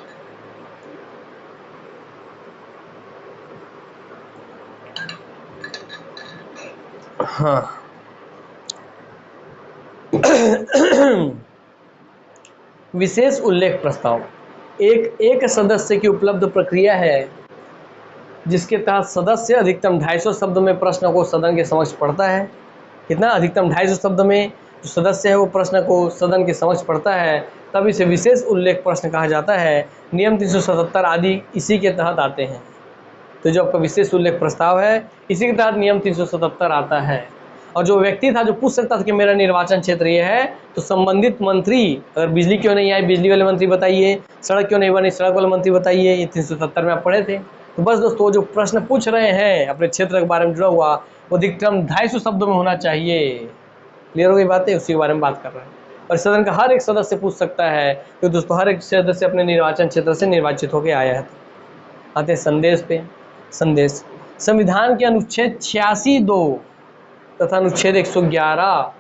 हाँ विशेष उल्लेख प्रस्ताव एक सदस्य की उपलब्ध प्रक्रिया है जिसके तहत सदस्य अधिकतम 250 शब्द में प्रश्न को सदन के समक्ष पढ़ता है। कितना? अधिकतम 250 शब्द में जो सदस्य है वो प्रश्न को सदन के समक्ष पढ़ता है, तब इसे विशेष उल्लेख प्रश्न कहा जाता है। नियम 377 आदि इसी के तहत आते हैं। तो जो आपका विशेष उल्लेख प्रस्ताव है इसी के तहत नियम 377 आता है। और जो व्यक्ति था जो पूछ सकता था कि मेरा निर्वाचन क्षेत्र ये है, तो संबंधित मंत्री, अगर बिजली क्यों नहीं आई, बिजली वाले मंत्री बताइए, सड़क क्यों नहीं बनी, सड़क वाले मंत्री बताइए, ये 377 में आप पढ़े थे। तो बस दोस्तों जो प्रश्न पूछ रहे हैं अपने क्षेत्र के बारे में जुड़ा हुआ, वो अधिकतम 250 शब्दों में होना चाहिए। क्लियर हो गई बातें? उसी के बारे में बात कर रहे हैं। और सदन का हर एक सदस्य पूछ सकता है, तो दोस्तों हर एक सदस्य अपने निर्वाचन क्षेत्र से निर्वाचित होकर आया है। आते हैं संदेश पे। संदेश संविधान के अनुच्छेद 86(2) तथा अनुच्छेद 111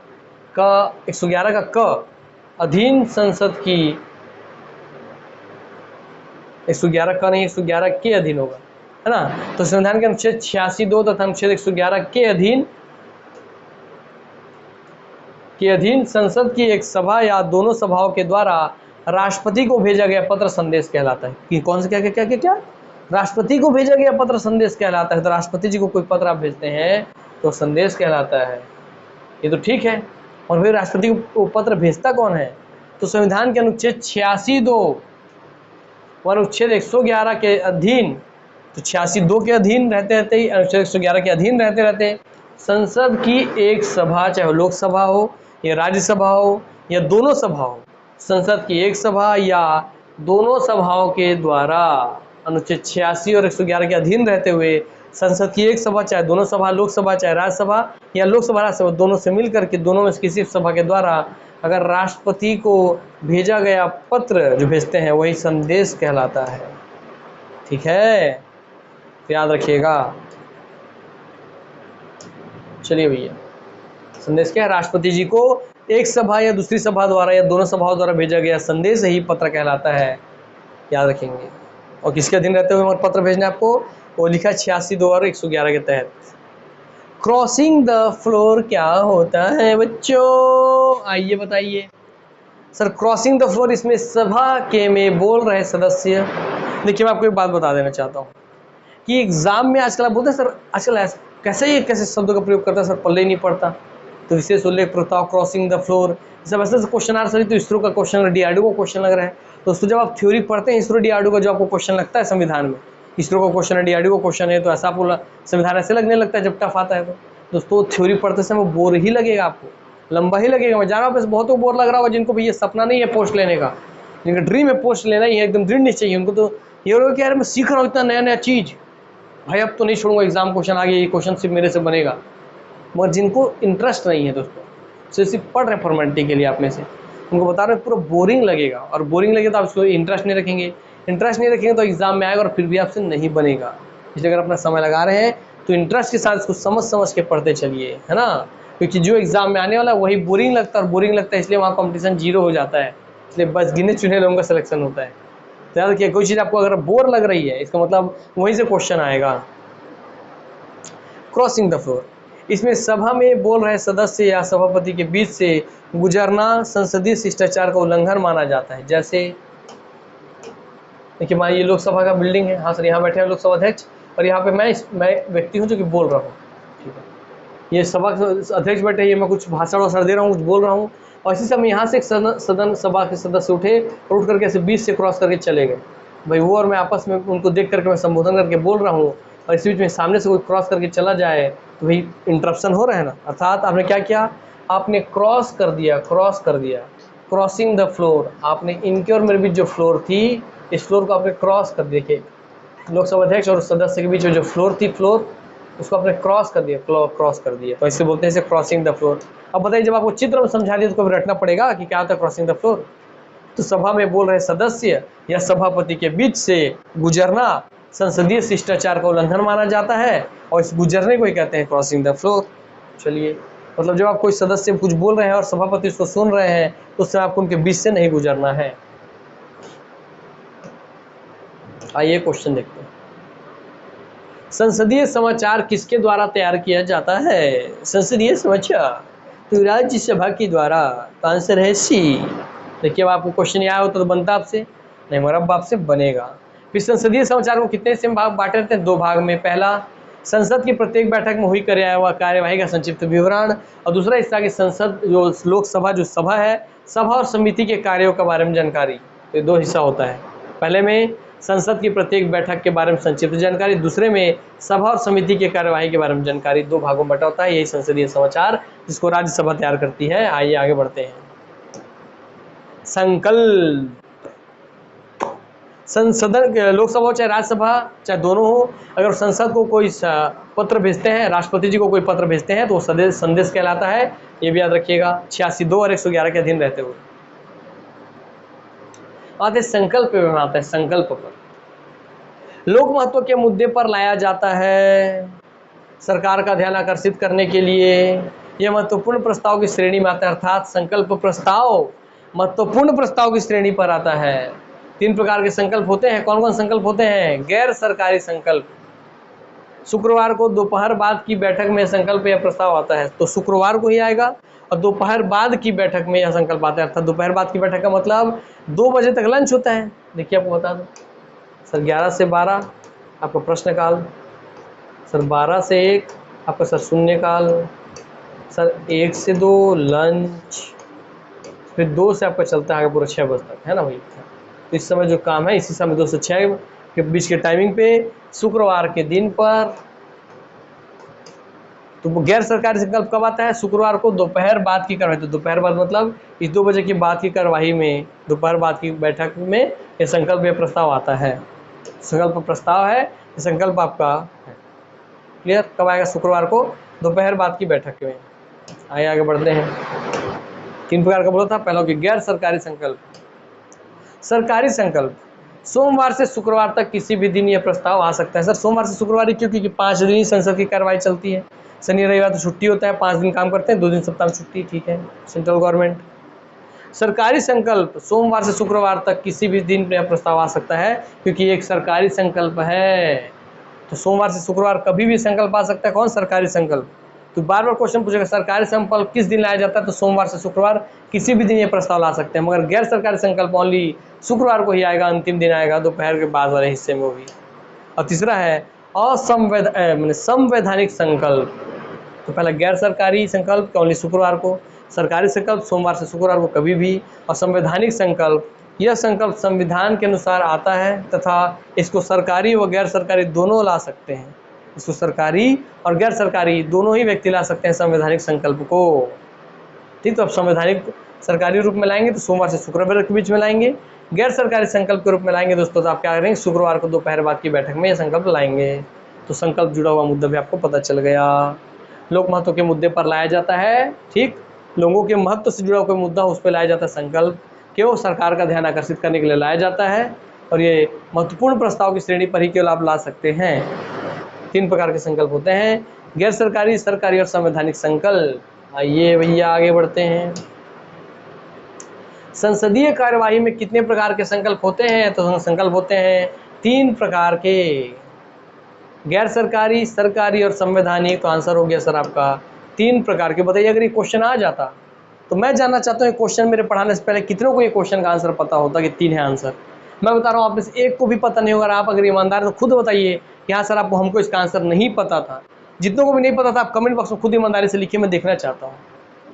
का क अधीन संसद की 111 का नहीं 111 के अधीन होगा, है ना। तो संविधान के अनुच्छेद 86(2) तथा अनुच्छेद 111 के अधीन संसद की एक सभा या दोनों सभाओं के द्वारा राष्ट्रपति को भेजा गया पत्र संदेश कहलाता है। कि कौन से क्या राष्ट्रपति को भेजा गया पत्र संदेश कहलाता है। तो राष्ट्रपति जी को कोई पत्र आप भेजते हैं तो संदेश कहलाता है। ये तो ठीक है। और फिर राष्ट्रपति को पत्र भेजता कौन है? तो संविधान के अनुच्छेद 86(2) व अनुच्छेद 111 के अधीन, तो 86(2) के अधीन रहते ही अनुच्छेद 111 के अधीन रहते संसद की एक सभा, चाहे लोकसभा हो या राज्यसभा हो या दोनों सभा हो, संसद की एक सभा या दोनों सभाओं के द्वारा अनुच्छेद 86 और 111 के अधीन रहते हुए संसद की एक सभा, चाहे दोनों सभा, लोकसभा चाहे राज्यसभा या लोकसभा राज्यसभा, दोनों से मिलकर के दोनों में से किसी सभा के द्वारा अगर राष्ट्रपति को भेजा गया पत्र जो भेजते हैं वही संदेश कहलाता है। ठीक है, तो याद रखिएगा। चलिए भैया, संदेश क्या है? राष्ट्रपति जी को एक सभा या दूसरी सभा द्वारा या दोनों सभाओं द्वारा भेजा गया संदेश ही पत्र कहलाता है। याद रखेंगे। और किसके अधीन रहते हुए पत्र भेजना है आपको? वो लिखा 86(2) और 111 के तहत। क्रॉसिंग द फ्लोर क्या होता है बच्चों? आइए बताइए सर। क्रॉसिंग द फ्लोर, इसमें सभा के में बोल रहे सदस्य। देखिए मैं आपको एक बात बता देना चाहता हूँ कि एग्जाम में आजकल आप बोलते हैं सर आजकल कैसे शब्दों का प्रयोग करता है सर, पल्ले ही नहीं पड़ता। तो विशेष उल्लेख प्रस्ताव, क्रॉसिंग द फ्लोर, सब ऐसे क्वेश्चन आ रहे। तो इसरो का क्वेश्चन, डीआरडीओ का क्वेश्चन लग रहा है। दोस्तों जब आप थ्योरी पढ़ते हैं इसरो डीआरडीओ का जो आपको क्वेश्चन लगता है संविधान में, इसरो का क्वेश्चन है, डीआरडीओ का क्वेश्चन है, तो ऐसा आपको संविधान ऐसे लगने लगता है जब टफ आता है। तो दोस्तों थ्योरी पढ़ते समय बोर ही लगेगा, आपको लंबा ही लगेगा। मैं जा रहा हूँ, बहुतों को बोर लग रहा होगा जिनको भी ये सपना नहीं है पोस्ट लेने का, जिनका ड्रीम है पोस्ट लेना ही है, एकदम दृढ़ निश्चय चाहिए उनको। तो ये होगा कि यार मैं सीख रहा हूँ इतना नया नया चीज़, भाई अब तो नहीं छोड़ूंगा एग्जाम क्वेश्चन आगे, ये क्वेश्चन सिर्फ मेरे से बनेगा। मगर जिनको इंटरेस्ट नहीं है दोस्तों, सिर्फ पढ़ रहे फॉर्मेलिटी के लिए आप में से, उनको बता रहे पूरा बोरिंग लगेगा। और बोरिंग लगे तो आप उसको इंटरेस्ट नहीं रखेंगे, इंटरेस्ट नहीं रखेंगे तो एग्जाम में आएगा और फिर भी आपसे नहीं बनेगा। इसलिए अगर अपना समय लगा रहे हैं तो इंटरेस्ट के साथ इसको समझ के पढ़ते चलिए, है ना। क्योंकि जो एग्जाम में आने वाला है वही बोरिंग लगता है, और बोरिंग लगता है इसलिए वहाँ कॉम्पिटिशन 0 हो जाता है। इसलिए बस गिने चुने लोगों का सिलेक्शन होता है। तो याद रखिए, कोई चीज़ आपको अगर बोर लग रही है इसका मतलब वहीं से क्वेश्चन आएगा। क्रॉसिंग द फ्लोर, इसमें सभा में बोल रहे सदस्य या सभापति के बीच से गुजरना संसदीय शिष्टाचार का उल्लंघन माना जाता है। जैसे देखिए मान ये लोकसभा का बिल्डिंग है, हाँ सर यहाँ बैठे हैं लोकसभा अध्यक्ष, और यहाँ पे मैं व्यक्ति हूँ जो कि बोल रहा हूँ, ठीक है। ये सभा अध्यक्ष बैठे, ये मैं कुछ भाषण वाषण दे रहा हूँ, कुछ बोल रहा हूँ, और इसी समय यहाँ से एक सदन सभा के सदस्य उठे और उठ करके ऐसे बीच से क्रॉस करके चले गए। भाई वो और मैं आपस में उनको देख करके मैं संबोधन करके बोल रहा हूँ, और इसी बीच में सामने से कोई क्रॉस करके चला जाए तो भाई इंटरप्शन हो रहा है ना। अर्थात आपने क्या किया, आपने क्रॉस कर दिया, क्रॉसिंग द फ्लोर। आपने इनके और मेरे बीच जो फ्लोर थी, इस फ्लोर को आपने क्रॉस कर दिया। देखिए लोकसभा अध्यक्ष और सदस्य के बीच में जो फ्लोर थी, फ्लोर उसको आपने क्रॉस कर दिया, क्रॉस कर दिया, तो इसे बोलते हैं इसे क्रॉसिंग द फ्लोर। अब बताइए जब आपको चित्र में समझा दिया तो कभी रटना पड़ेगा कि क्या होता है क्रॉसिंग द फ्लोर। तो सभा में बोल रहे सदस्य या सभापति के बीच से गुजरना संसदीय शिष्टाचार का उल्लंघन माना जाता है और इस गुजरने को ही कहते हैं क्रॉसिंग द फ्लोर। चलिए, मतलब जब आप कोई सदस्य कुछ बोल रहे हैं और सभापति उसको सुन रहे हैं तो उससे आपको उनके बीच से नहीं गुजरना है। आइए क्वेश्चन देखते हैं। संसदीय समाचार किसके द्वारा तैयार किया जाता है? संसदीय समाचार तो राज्यसभा के द्वारा। तो आंसर है सी। देखिए, अब आपको क्वेश्चन आया हो तो बनता आपसे नहीं, मरब आपसे बनेगा। फिर संसदीय समाचार को कितने से भाग बांटे रहते हैं? 2 भाग में। पहला, संसद की प्रत्येक बैठक में हुई कार्यवाही का संक्षिप्त विवरण, और दूसरा हिस्सा की संसद जो लोकसभा जो सभा है, सभा और समिति के कार्यों के बारे में जानकारी। तो 2 हिस्सा होता है। पहले में संसद की प्रत्येक बैठक के बारे में संक्षिप्त जानकारी, दूसरे में सभा और समिति के कार्यवाही के बारे में जानकारी। 2 भागों में बटा होता है यही संसदीय समाचार, जिसको राज्यसभा तैयार करती है। आइए आगे बढ़ते हैं। संकल्प। संसद, लोकसभा हो चाहे राज्यसभा चाहे दोनों हो, अगर संसद को कोई पत्र भेजते हैं, राष्ट्रपति जी को कोई पत्र भेजते हैं तो वो संदेश कहलाता है। ये भी याद रखिएगा। 86(2) और 111 के अधीन रहते हुए। आते संकल्प में आता है संकल्प पर। लोक महत्व के मुद्दे पर लाया जाता है सरकार का ध्यान आकर्षित करने के लिए। यह महत्वपूर्ण प्रस्ताव की श्रेणी में आता है, अर्थात संकल्प प्रस्ताव महत्वपूर्ण प्रस्ताव की श्रेणी पर आता है। 3 प्रकार के संकल्प होते हैं। कौन कौन संकल्प होते हैं? गैर सरकारी संकल्प। शुक्रवार को दोपहर बाद की बैठक में संकल्प या प्रस्ताव आता है, तो शुक्रवार को ही आएगा। और दोपहर बाद की बैठक में यह संकल्प आता है, अर्थात दोपहर बाद की बैठक का मतलब 2 बजे तक लंच होता है। देखिए आपको बता दो सर, 11 से 12 आपका प्रश्नकाल, सर 12 से 1 आपका सर शून्यकाल, सर 1 से 2 लंच, फिर 2 से आपका चलता है आगे पूरा 6 बजे तक, है ना भाई। तो इस समय जो काम है इसी समय 2 से 6 के बीच के टाइमिंग पे शुक्रवार के दिन पर। तो गैर सरकारी संकल्प कब आता है? शुक्रवार को दोपहर बाद की कार्यवाही। तो दोपहर बाद मतलब इस 2 बजे के बाद की कार्यवाही में, दोपहर बाद की बैठक में ये संकल्प या प्रस्ताव आता है। संकल्प प्रस्ताव है, ये संकल्प आपका है। क्लियर? कब आएगा? शुक्रवार को दोपहर बाद की बैठक में। आइए आगे बढ़ते हैं। 3 प्रकार का बोला था। पहला कि गैर सरकारी संकल्प। सरकारी संकल्प, सोमवार से शुक्रवार तक किसी भी दिन यह प्रस्ताव आ सकता है। सर सोमवार से शुक्रवार ही क्यों? क्योंकि 5 दिन ही संसद की कार्रवाई चलती है। शनि रविवार तो छुट्टी होता है, 5 दिन काम करते हैं, 2 दिन सप्ताह में छुट्टी। ठीक है, सेंट्रल गवर्नमेंट। सरकारी संकल्प सोमवार से शुक्रवार तक किसी भी दिन यह प्रस्ताव आ सकता है, क्योंकि एक सरकारी संकल्प है। तो सोमवार से शुक्रवार कभी भी संकल्प आ सकता है। कौन? सरकारी संकल्प। तो बार बार क्वेश्चन पूछेगा सरकारी संकल्प किस दिन लाया जाता है, तो सोमवार से शुक्रवार किसी भी दिन ये प्रस्ताव ला सकते हैं, मगर गैर सरकारी संकल्प ओनली शुक्रवार को ही आएगा, अंतिम दिन आएगा, दोपहर के बाद वाले हिस्से में भी। और तीसरा है संवैधानिक संकल्प। तो पहला गैर सरकारी संकल्प ओनली शुक्रवार को, सरकारी संकल्प सोमवार से शुक्रवार को कभी भी, और संवैधानिक संकल्प यह संकल्प संविधान के अनुसार आता है तथा इसको सरकारी व गैर सरकारी दोनों ला सकते हैं। इसको सरकारी और गैर सरकारी दोनों ही व्यक्ति ला सकते हैं संवैधानिक संकल्प को। ठीक, तो अब संवैधानिक सरकारी रूप में लाएंगे तो सोमवार से शुक्रवार के बीच में लाएंगे, गैर सरकारी संकल्प के रूप में लाएंगे दोस्तों तो आप क्या करेंगे? शुक्रवार को दोपहर बाद की बैठक में यह संकल्प लाएंगे। तो संकल्प जुड़ा हुआ मुद्दा भी आपको पता चल गया। लोक महत्व के मुद्दे पर लाया जाता है। ठीक, लोगों के महत्व से जुड़ा हुआ कोई मुद्दा उस पर लाया जाता है संकल्प। क्यों? सरकार का ध्यान आकर्षित करने के लिए लाया जाता है, और ये महत्वपूर्ण प्रस्ताव की श्रेणी पर ही केवल आप ला सकते हैं। 3 प्रकार के संकल्प होते हैं, गैर सरकारी, सरकारी और संवैधानिक संकल्प। आइए भैया आगे बढ़ते हैं। संसदीय कार्यवाही में कितने प्रकार के संकल्प होते हैं? तो संकल्प होते हैं 3 प्रकार के, गैर सरकारी, सरकारी और संवैधानिक। तो आंसर हो गया सर आपका 3 प्रकार के। बताइए अगर ये क्वेश्चन आ जाता तो मैं जानना चाहता हूँ क्वेश्चन मेरे पढ़ाने से पहले कितनों को ये क्वेश्चन का आंसर पता होता कि 3 है आंसर। मैं बता रहा हूँ आप में से एक को भी पता नहीं होगा। आप अगर ईमानदार तो खुद बताइए कि हाँ सर आपको हमको इसका आंसर नहीं पता था। जितनों को भी नहीं पता था आप कमेंट बॉक्स में खुद ईमानदारी से लिखिए, मैं देखना चाहता हूँ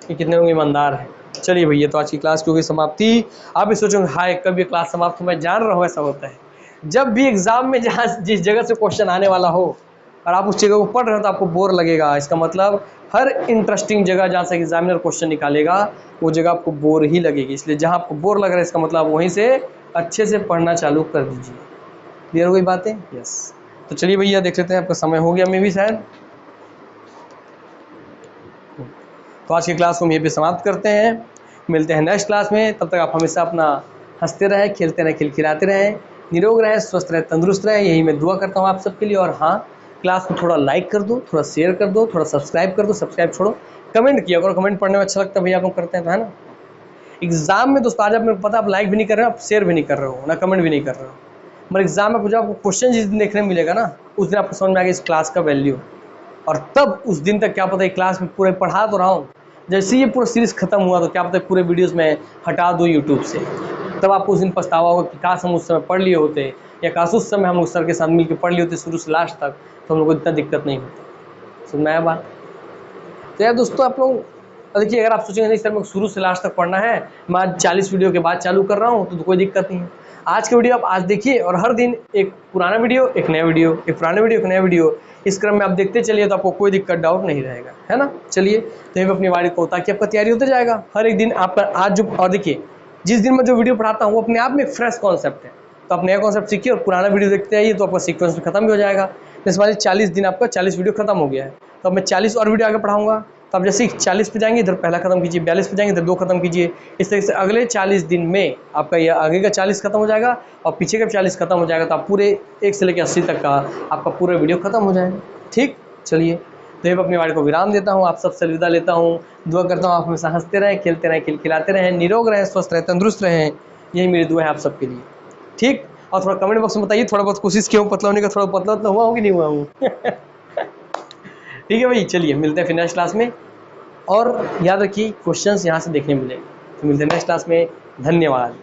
कि कितने लोग ईमानदार हैं। चलिए भैया, तो आज की क्लास की हो गई समाप्ति। आप भी सोचोगे हाय कब ये क्लास समाप्त हो? मैं जान रहा हूँ ऐसा होता है। जब भी एग्जाम में जहाँ जिस जगह से क्वेश्चन आने वाला हो और आप उस जगह को पढ़ रहे हो तो आपको बोर लगेगा। इसका मतलब हर इंटरेस्टिंग जगह जहाँ से एग्जामिनर क्वेश्चन निकालेगा वो जगह आपको बोर ही लगेगी। इसलिए जहाँ आपको बोर लग रहा है इसका मतलब वहीं से अच्छे से पढ़ना चालू कर दीजिए। क्लियर हो गई बातें? यस। तो चलिए भैया देख लेते हैं, आपका समय हो गया मे भी शायद। तो आज की क्लास को हम यहीं पे समाप्त करते हैं, मिलते हैं नेक्स्ट क्लास में। तब तक आप हमेशा अपना हंसते रहें, खेलते रहें, खिलखिलाते रहें, निरोग रहें, स्वस्थ रहें, तंदुरुस्त रहें, यही मैं दुआ करता हूँ आप सबके लिए। और हाँ, क्लास को थोड़ा लाइक कर दो, थोड़ा शेयर कर दो, थोड़ा सब्सक्राइब कर दो, सब्सक्राइब छोड़ो, कमेंट किया करो, कमेंट पढ़ने में अच्छा लगता है भैया, आप लोग करते हैं तो, है ना। एग्जाम में दोस्तों आज आप मेरे को पता, आप लाइक भी नहीं कर रहे हो, आप शेयर भी नहीं कर रहे हो ना, कमेंट भी नहीं कर रहे हो, मगर एग्जाम में कुछ आपको क्वेश्चन जिस दिन देखने में मिलेगा ना, उस दिन आपको समझ में आएगा इस क्लास का वैल्यू। और तब उस दिन तक क्या पता है क्लास में पूरे पढ़ा तो रहा हूँ, जैसे ये पूरा सीरीज खत्म हुआ तो क्या पता है पूरे वीडियोस में हटा दूँ यूट्यूब से, तब आपको उस दिन पछतावा होगा कि काश हम उस समय पढ़ लिए होते, या काश उस समय हम उस सर के साथ मिलकर पढ़ लिए होते शुरू से लास्ट तक, तो हम लोग को इतना दिक्कत नहीं होता। समझ में आया बात? तो यार दोस्तों आप लोग देखिए, अगर आप सोचेंगे नहीं सर मेरे को शुरू से लास्ट तक पढ़ना है, मैं आज 40 वीडियो के बाद चालू कर रहा हूँ, तो कोई दिक्कत नहीं है। आज की वीडियो आप आज देखिए, और हर दिन एक पुराना वीडियो, एक नया वीडियो, एक पुराना वीडियो, एक नया वीडियो, इस क्रम में आप देखते चलिए, तो आपको कोई दिक्कत डाउट नहीं रहेगा, है ना। चलिए तो यहीं पर अपनी वाणी को, ताकि आपका तैयारी होते जाएगा हर एक दिन आपका। आज जो, और देखिए जिस दिन मैं जो वीडियो पढ़ाता हूँ वो अपने आप में फ्रेश कॉन्सेप्ट है, तो आप नया कॉन्सेप्ट सीखिए और पुराना वीडियो देखते आइए, तो आपका सीक्वेंस खत्म भी हो जाएगा। जैसे मान 40 दिन आपका 40 वीडियो खत्म हो गया है, तो अब मैं 40 और वीडियो आगे पढ़ाऊंगा, तो आप जैसे 40 पे जाएंगे इधर पहला खत्म कीजिए, 42 पे जाएंगे इधर 2 खत्म कीजिए, इस तरीके से अगले 40 दिन में आपका ये आगे का 40 खत्म हो जाएगा और पीछे का 40 खत्म हो जाएगा, तो आप पूरे 1 से लेकर 80 तक का आपका पूरा वीडियो खत्म हो जाएगा। ठीक, चलिए तो ये अपनी वाणी को विराम देता हूँ, आप सबसे अलविदा लेता हूँ, दुआ करता हूँ आप हमेशा हंसते रहें, खेलते रहें, खिलखिलाते रहें, निरोग रहें, स्वस्थ रहें, तंदुरुस्त रहें, यही मेरी दुआ है आप सबके लिए। ठीक, और थोड़ा कमेंट बॉक्स में बताइए, थोड़ा बहुत कोशिश किया हूँ पतला होने का, थोड़ा पतला तो हुआ हूँ कि नहीं हुआ हूँ। ठीक है भाई, चलिए मिलते हैं फिर नेक्स्ट क्लास में, और याद रखिए क्वेश्चंस यहाँ से देखने मिलेंगे। तो मिलते हैं नेक्स्ट क्लास में, धन्यवाद।